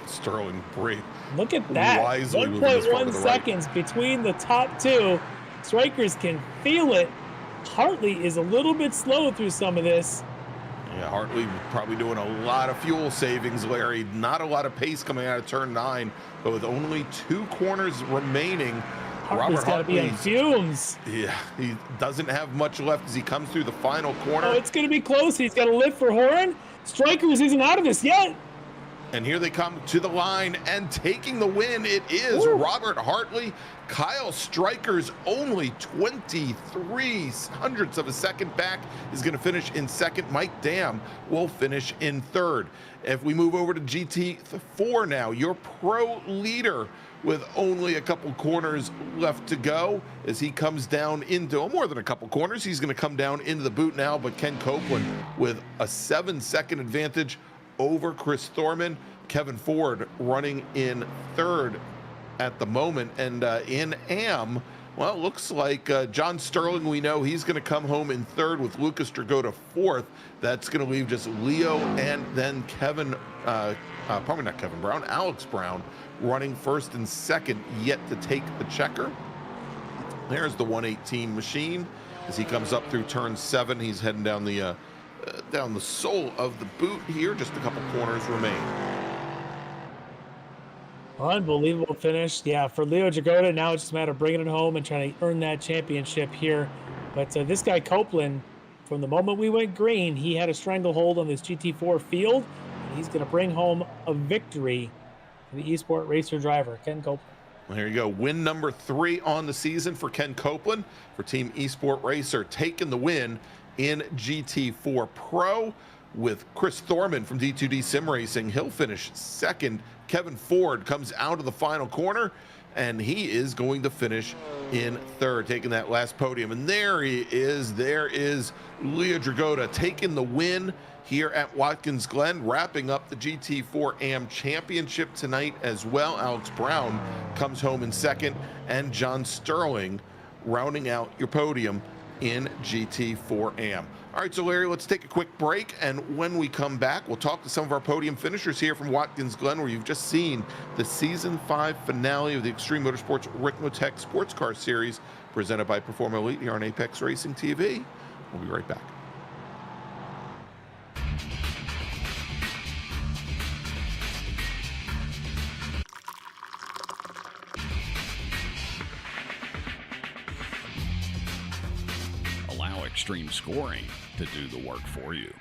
B: Sterling break.
C: Look at that. 1.1 seconds between the top 2. Strikers can feel it. Hartley is a little bit slow through some of this.
B: Yeah, Hartley probably doing a lot of fuel savings, Larry. Not a lot of pace coming out of turn 9, but with only 2 corners remaining.
C: Hartley's got to be on fumes.
B: Yeah, he doesn't have much left as he comes through the final corner.
C: Oh, it's going to be close. He's got to lift for Horan. Strikers isn't out of this yet.
B: And here they come to the line and taking the win. It is Robert Hartley. Kyle Strikers only 23 hundredths of a second back is going to finish in second. Mike Dam will finish in third. If we move over to GT4 now, your pro leader with only a couple corners left to go as he comes down into more than a couple corners. He's going to come down into the boot now, but Ken Copeland with a 7-second advantage over Chris Thorman. Kevin Ford running in third at the moment. And in AM, well, it looks like John Sterling, we know he's going to come home in third with Lucas Dragotta fourth. That's going to leave just Leo and then probably not Kevin Brown, Alex Brown running first and second, yet to take the checker. There's the 118 machine as he comes up through turn 7. He's heading down the sole of the boot here. Just a couple corners remain.
C: Unbelievable finish. Yeah, for Leo Dragotta, now it's just a matter of bringing it home and trying to earn that championship here. But this guy Copeland, from the moment we went green, he had a stranglehold on this GT4 field. And he's going to bring home a victory for the eSport racer driver, Ken Copeland.
B: Well, here you go. Win number 3 on the season for Ken Copeland for Team eSport Racer, taking the win in GT4 Pro with Chris Thorman from D2D Sim Racing. He'll finish second. Kevin Ford comes out of the final corner, and he is going to finish in third, taking that last podium. And there he is. There is Leo Dragotta taking the win here at Watkins Glen, wrapping up the GT4 AM Championship tonight as well. Alex Brown comes home in second, and John Sterling rounding out your podium in GT4 AM. All right, so Larry, let's take a quick break, and when we come back, we'll talk to some of our podium finishers here from Watkins Glen, where you've just seen the Season 5 finale of the Extreme Motorsports Ricmotech Sports Car Series, presented by Performa Elite here on Apex Racing TV. We'll be right back.
D: Allow Extreme Scoring to do the work for you.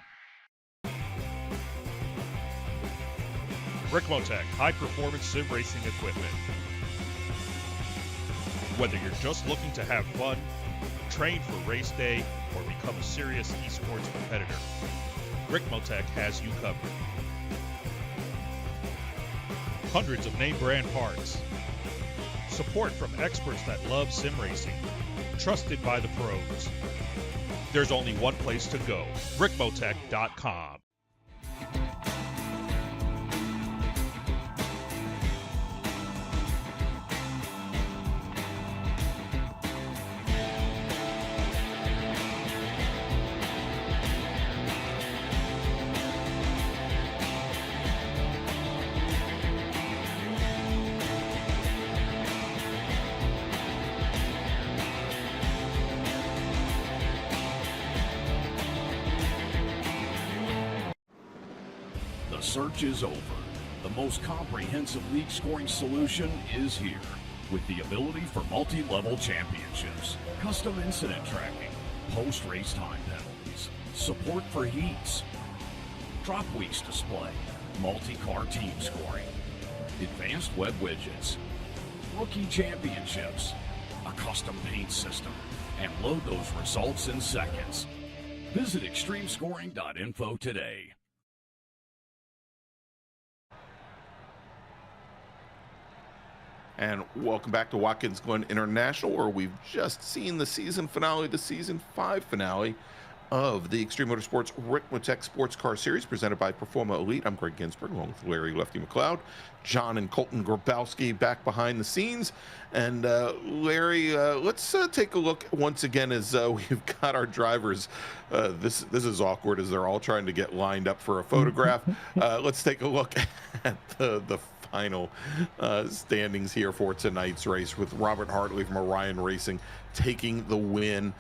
G: Ricmotech high-performance sim racing equipment. Whether you're just looking to have fun, train for race day, or become a serious esports competitor, Ricmotech has you covered. Hundreds of name brand parts. Support from experts that love sim racing. Trusted by the pros. There's only one place to go, Ricmotech.com.
D: The search is over. The most comprehensive league scoring solution is here, with the ability for multi-level championships, custom incident tracking, post-race time penalties, support for heats, drop weeks display, multi-car team scoring, advanced web widgets, rookie championships, a custom paint system, and load those results in seconds. Visit extremescoring.info today.
B: And welcome back to Watkins Glen International, where we've just seen the season finale, the Season 5 finale of the Extreme Motorsports Ricmotech Sports Car Series, presented by Performa Elite. I'm Greg Ginsburg, along with Larry Lefty McLeod, John and Colton Grabowski back behind the scenes. And Larry, let's take a look once again as we've got our drivers. This is awkward as they're all trying to get lined up for a photograph. Let's take a look at the final standings here for tonight's race, with Robert Hartley from Orion Racing taking the win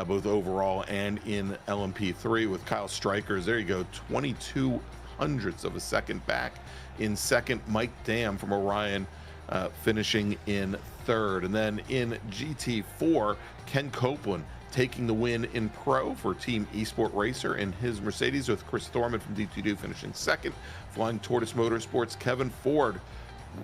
B: both overall and in LMP3, with Kyle Strikers, there you go, 22 hundredths of a second back in second. Mike Dam from Orion finishing in third. And then in GT4, Ken Copeland taking the win in pro for Team Esport Racer in his Mercedes, with Chris Thorman from DT2 finishing second. Flying Tortoise Motorsports, Kevin Ford,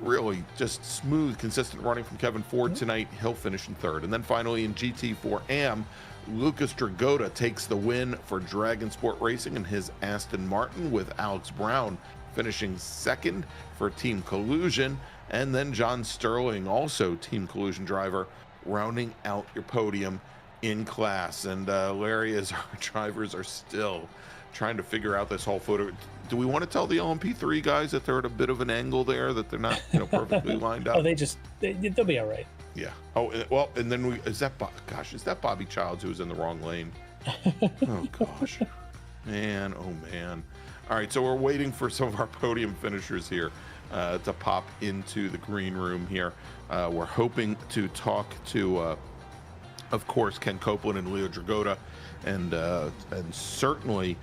B: really just smooth, consistent running from Kevin Ford tonight. He'll finish in third. And then finally in GT4 AM, Lucas Dragota takes the win for Dragon Sport Racing in his Aston Martin, with Alex Brown finishing second for Team Collusion. And then John Sterling, also Team Collusion driver, rounding out your podium in class. And Larry, as our drivers are still trying to figure out this whole photo, do we want to tell the LMP3 guys that they're at a bit of an angle there, that they're not, perfectly lined up?
C: Oh, they'll be all right.
B: Yeah. Oh, well, and then is that Bobby Childs who was in the wrong lane? Oh gosh, man. Oh man. All right, so we're waiting for some of our podium finishers here to pop into the green room here. We're hoping to talk to, of course, Ken Copeland and Leo Dragota, and certainly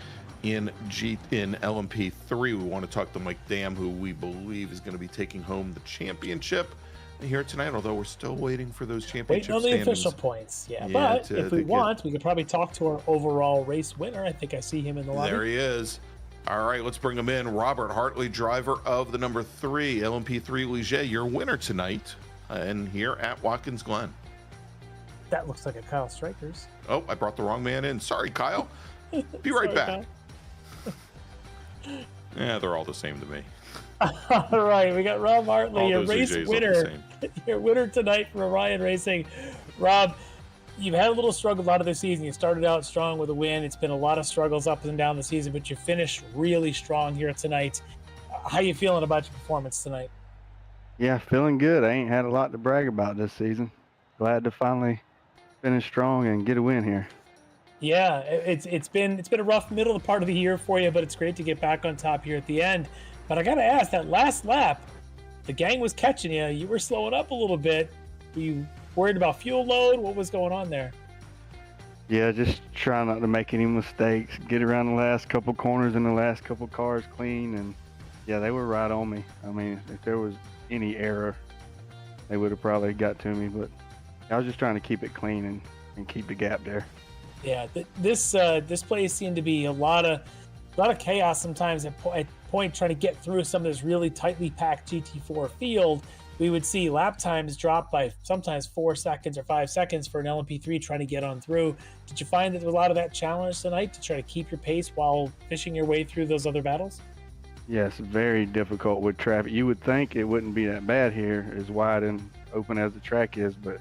B: in LMP3, we want to talk to Mike Dam, who we believe is going to be taking home the championship here tonight, although we're still waiting for those championship
C: standings. Waiting on the official points, but if we want, we could probably talk to our overall race winner. I think I see him in the lobby.
B: There he is. All right, let's bring him in. Robert Hartley, driver of the number 3 LMP3 Ligier, your winner tonight, and here at Watkins Glen.
C: That looks like a Kyle Strikers.
B: Oh, I brought the wrong man in. Sorry, Kyle. Be right back. Yeah, they're all the same to me.
C: All right, we got Rob Hartley, your race winner. Your winner tonight for Orion Racing. Rob, you've had a little struggle a lot of the season. You started out strong with a win. It's been a lot of struggles up and down the season, but you finished really strong here tonight. How you feeling about your performance tonight?
H: Yeah, feeling good. I ain't had a lot to brag about this season. Glad to finally finish strong and get a win here.
C: Yeah, it's been a rough middle part of the year for you, but it's great to get back on top here at the end. But I gotta ask, that last lap, the gang was catching you. You were slowing up a little bit. Were you worried about fuel load? What was going on there?
H: Yeah, just try not to make any mistakes. Get around the last couple corners and the last couple cars clean, and yeah, they were right on me. I mean, if there was any error, they would have probably got to me. But I was just trying to keep it clean and keep the gap there.
C: Yeah, this place seemed to be a lot of chaos sometimes at point trying to get through some of this really tightly packed GT4 field. We would see lap times drop by sometimes 4 seconds or 5 seconds for an LMP3 trying to get on through. Did you find that there was a lot of that challenge tonight to try to keep your pace while fishing your way through those other battles?
H: Yes, very difficult with traffic. You would think it wouldn't be that bad here, as wide and open as the track is, but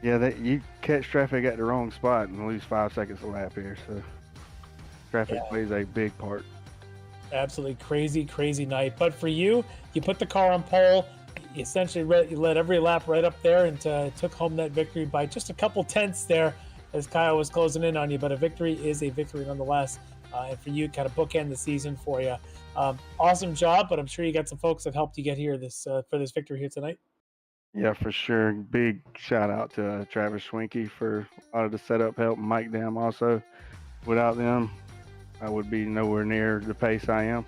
H: yeah, you catch traffic at the wrong spot and lose 5 seconds a lap here. So traffic plays a big part.
C: Absolutely crazy night. But for you, you put the car on pole. You essentially led every lap right up there and took home that victory by just a couple tenths there as Kyle was closing in on you. But a victory is a victory nonetheless. And for you, kind of bookend the season for you. Awesome job, but I'm sure you got some folks that helped you get here for this victory here tonight.
H: Yeah, for sure. Big shout out to Travis Schwenke for a lot of the setup help. Mike Dam also. Without them, I would be nowhere near the pace I am.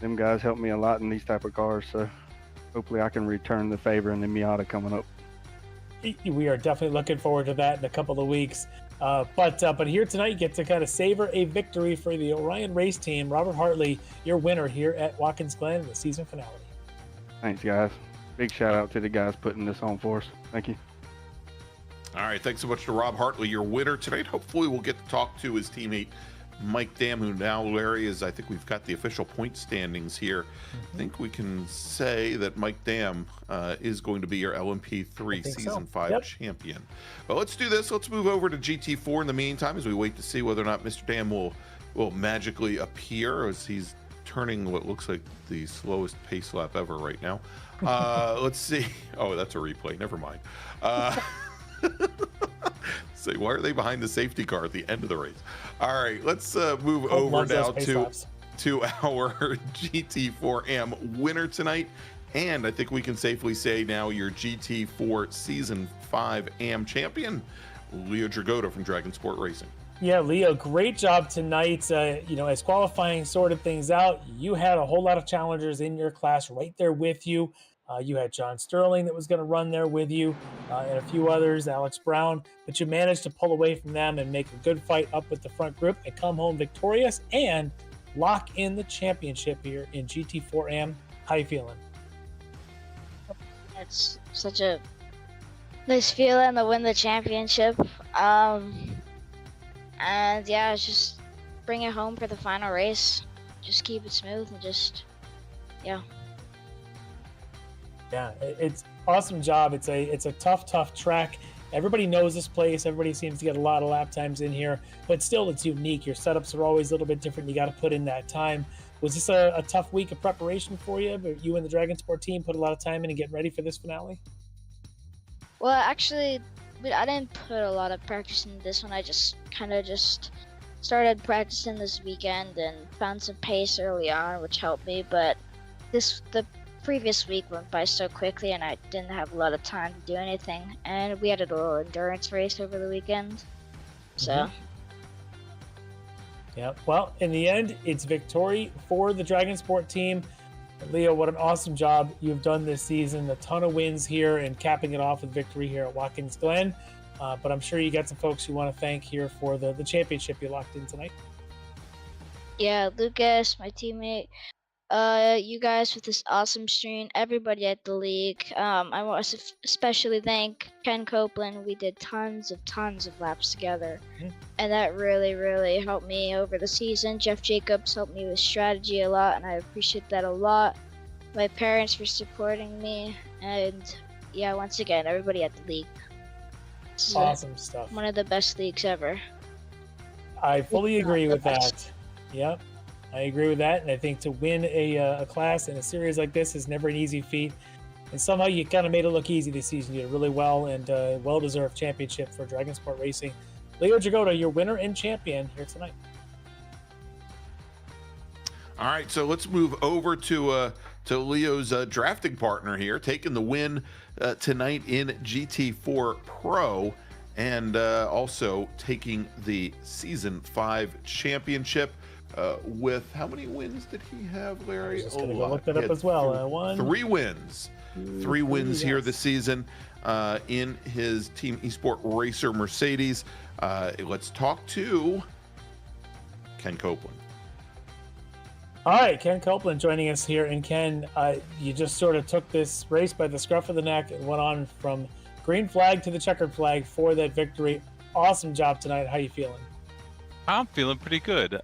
H: Them guys helped me a lot in these type of cars, so hopefully I can return the favor in the Miata coming up.
C: We are definitely looking forward to that in a couple of weeks. But here tonight, you get to kind of savor a victory for the Orion race team. Robert Hartley, your winner here at Watkins Glen in the season finale.
H: Thanks, guys. Big shout out to the guys putting this on for us. Thank you.
B: All right, thanks so much to Rob Hartley, your winner tonight. Hopefully we'll get to talk to his teammate Mike Dam, who now, Larry, I think we've got the official point standings here. I think we can say that Mike Dam is going to be your LMP3 Season 5 champion. But let's do this. Let's move over to GT4 in the meantime as we wait to see whether or not Mr. Dam will magically appear as he's turning what looks like the slowest pace lap ever right now. Let's see. Oh, that's a replay. Never mind. Say, why are they behind the safety car at the end of the race? All right, let's move over now to our GT4 AM winner tonight. And I think we can safely say now your GT4 Season 5 AM champion, Leo Dragotta from Dragon Sport Racing.
C: Yeah, Leo, great job tonight. As qualifying sorted things out, you had a whole lot of challengers in your class right there with you. You had John Sterling that was going to run there with you and a few others, Alex Brown, but you managed to pull away from them and make a good fight up with the front group and come home victorious and lock in the championship here in GT4 AM. How you feeling?
I: It's such a nice feeling to win the championship. And yeah, it's just bring it home for the final race. Just keep it smooth and just, yeah.
C: Yeah, it's awesome job. It's a tough track. Everybody knows this place. Everybody seems to get a lot of lap times in here, but still it's unique. Your setups are always a little bit different. You got to put in that time. Was this a tough week of preparation for you? But you and the Dragon Sport team put a lot of time in and getting ready for this finale?
I: Well, actually, I didn't put a lot of practice into this one. I just started practicing this weekend and found some pace early on, which helped me. But the previous week went by so quickly and I didn't have a lot of time to do anything, and we had a little endurance race over the weekend, so
C: yeah, well, in the end it's victory for the Dragon Sport team. Leo, what an awesome job you've done this season. A ton of wins here and capping it off with victory here at Watkins Glen, but I'm sure you got some folks you want to thank here for the championship you locked in tonight.
I: Yeah, Lucas, my teammate, you guys with this awesome stream, everybody at the league. I want to especially thank Ken Copeland. We did tons of laps together, and that really helped me over the season. Jeff Jacobs helped me with strategy a lot, and I appreciate that a lot. My parents for supporting me, and yeah, once again, everybody at the league.
C: Awesome stuff.
I: One of the best leagues ever.
C: I fully agree with that. Yep. I agree with that, and I think to win a class in a series like this is never an easy feat. and somehow you kind of made it look easy this season. You did really well, and well-deserved championship for Rennsport Racing. Leo Dragotta, your winner and champion here tonight.
B: All right, so let's move over to Leo's drafting partner here, taking the win tonight in GT4 Pro, and also taking the Season 5 championship with, how many wins did he have, Larry?
C: I was just going to go look that up as well.
B: 3 wins. 3 wins here this season in his Team Esport Racer Mercedes. Let's talk to Ken Copeland.
C: All right, Ken Copeland joining us here. And Ken, you just sort of took this race by the scruff of the neck and went on from green flag to the checkered flag for that victory. Awesome job tonight. How you feeling?
J: I'm feeling pretty good.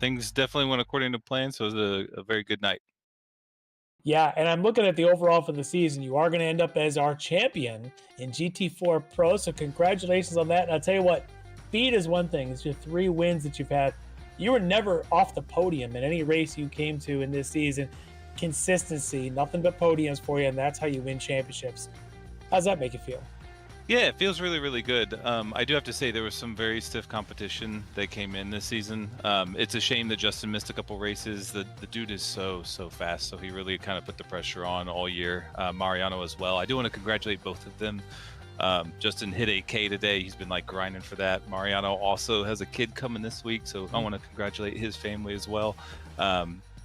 J: Things definitely went according to plan, so it was a very good night.
C: Yeah, and I'm looking at the overall for the season. You are going to end up as our champion in GT4 Pro, so congratulations on that. And I'll tell you what, speed is one thing. It's your 3 wins that you've had. You were never off the podium in any race you came to in this season. Consistency, nothing but podiums for you, and that's how you win championships. How's that make you feel?
J: Yeah, it feels really, really good. I do have to say there was some very stiff competition that came in this season. It's a shame that Justin missed a couple races. The dude is so fast, so he really kind of put the pressure on all year. Mariano as well. I do want to congratulate both of them. Justin hit 8K today. He's been like grinding for that. Mariano also has a kid coming this week, so I want to congratulate his family as well.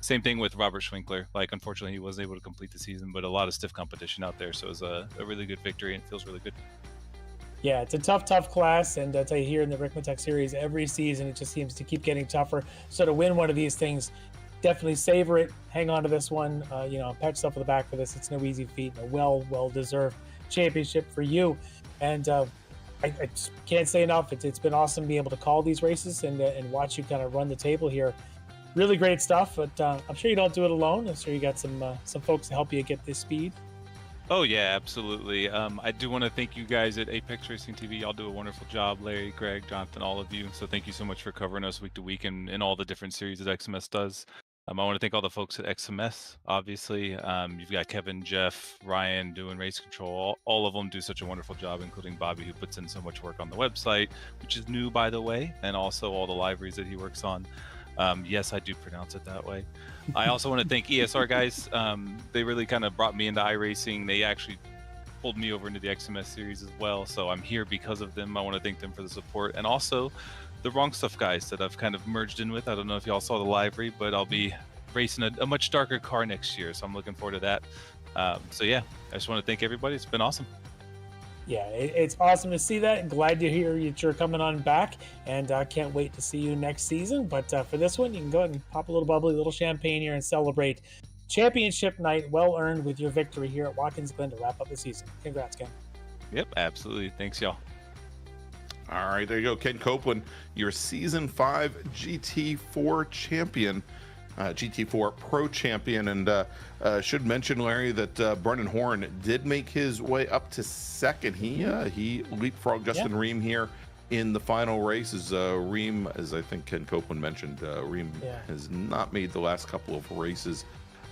J: Same thing with Robert Schwinkler. Like, unfortunately, he wasn't able to complete the season, but a lot of stiff competition out there, so it was a really good victory, and it feels really good.
C: Yeah, it's a tough class, and I tell you, here in the Ricmotech series, every season it just seems to keep getting tougher. So to win one of these things, definitely savor it. Hang on to this one. Pat yourself on the back for this. It's no easy feat. A well-deserved championship for you. And I just can't say enough. It's been awesome being able to call these races and watch you kind of run the table here. Really great stuff, but I'm sure you don't do it alone. I'm sure you got some folks to help you get this speed.
J: Oh yeah, absolutely. I do want to thank you guys at Apex Racing TV. Y'all do a wonderful job, Larry, Greg, Jonathan, all of you. So thank you so much for covering us week to week and all the different series that XMS does. I want to thank all the folks at XMS, obviously. You've got Kevin, Jeff, Ryan doing race control. All of them do such a wonderful job, including Bobby, who puts in so much work on the website, which is new, by the way, and also all the libraries that he works on. Yes, I do pronounce it that way. I also want to thank ESR guys. They really kind of brought me into iRacing. They actually pulled me over into the XMS series as well, so I'm here because of them. I want to thank them for the support, and also the Wrong Stuff guys that I've kind of merged in with. I don't know if y'all saw the livery, but I'll be racing a much darker car next year, so I'm looking forward to that. So yeah, I just want to thank everybody. It's been awesome.
C: Yeah, it's awesome to see that. Glad to hear that you're coming on back, and I can't wait to see you next season. But for this one, you can go ahead and pop a little bubbly, little champagne here and celebrate championship night, well earned with your victory here at Watkins Glen to wrap up the season. Congrats, Ken.
J: Yep, absolutely. Thanks, y'all.
B: All right, there you go. Ken Copeland, your Season 5 GT4 champion, GT4 Pro champion. And should mention, Larry, that Brendan Horn did make his way up to second. He leapfrogged Justin Ream here in the final race. As Ream, as I think Ken Copeland mentioned, Ream has not made the last couple of races.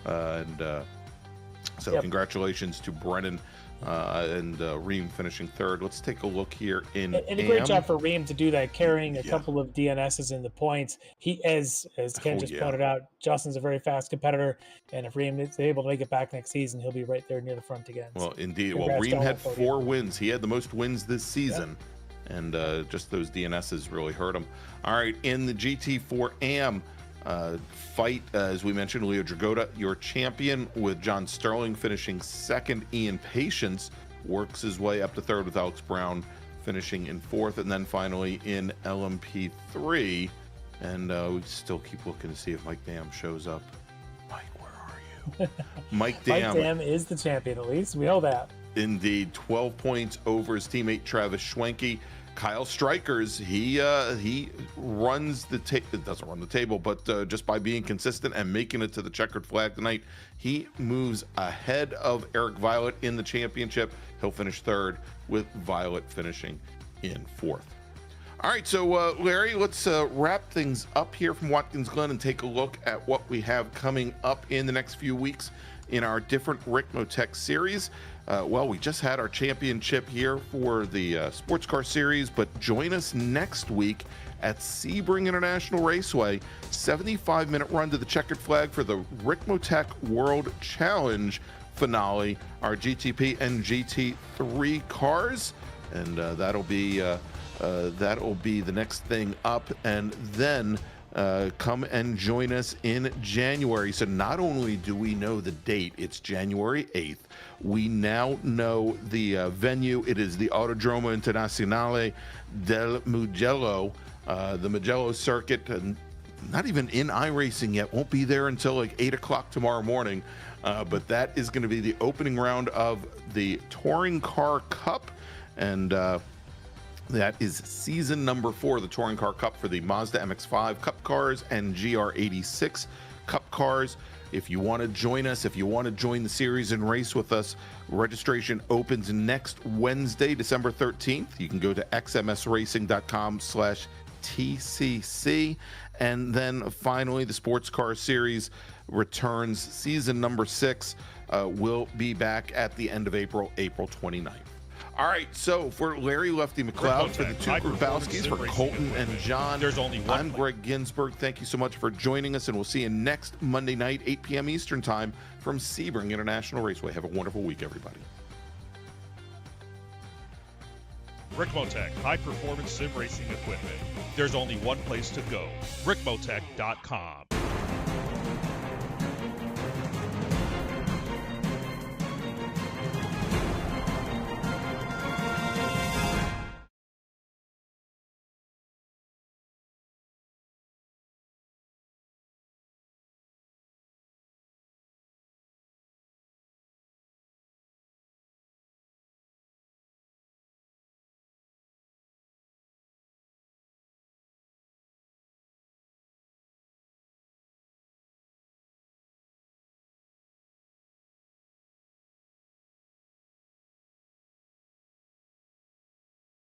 B: So congratulations to Brendan and Ream finishing third. Let's take a look here in
C: and a great job for Ream to do that, carrying a couple of DNSs in the points. He, as Ken just pointed out, Justin's a very fast competitor, and if Ream is able to make it back next season, he'll be right there near the front again.
B: Well, indeed. Well, Ream had 4 wins. He had the most wins this season, and just those DNSs really hurt him. All right, in the GT4 AM fight, as we mentioned, Leo Dragotta, your champion, with John Sterling finishing second. Ian Patience works his way up to third with Alex Brown finishing in fourth. And then finally in LMP3, and we still keep looking to see if Mike Dam shows up. Mike, where are you? Mike Dam
C: is the champion, at least. We know that.
B: Indeed, 12 points over his teammate Travis Schwenke. Kyle Strikers, he runs the doesn't run the table, but just by being consistent and making it to the checkered flag tonight, he moves ahead of Eric Violet in the championship. He'll finish third, with Violet finishing in fourth. All right, so Larry, let's wrap things up here from Watkins Glen and take a look at what we have coming up in the next few weeks in our different Ricmotech series. Well, we just had our championship here for the Sports Car Series, but join us next week at Sebring International Raceway, 75-minute run to the checkered flag for the Ricmotech World Challenge finale, our GTP and GT3 cars, and that'll be the next thing up. And then come and join us in January. So not only do we know the date, it's January 8th, we now know the venue. It is the Autodromo Internazionale del Mugello, the Mugello circuit. Not even in iRacing yet, won't be there until like 8 o'clock tomorrow morning. But that is going to be the opening round of the Touring Car Cup. And that is season number 4 of the Touring Car Cup for the Mazda MX-5 Cup cars and GR86 Cup cars. If you want to join us, if you want to join the series and race with us, registration opens next Wednesday, December 13th. You can go to xmsracing.com/TCC. And then finally, the Sports Car Series returns. Season number 6 will be back at the end of April, April 29th. All right, so for Larry Lefty McLeod, for the two Grabowskis, for Colton and John, I'm Greg Ginsburg. Thank you so much for joining us, and we'll see you next Monday night, 8 p.m. Eastern Time from Sebring International Raceway. Have a wonderful week, everybody.
G: Ricmotech, high-performance sim racing equipment. There's only one place to go, ricmotech.com.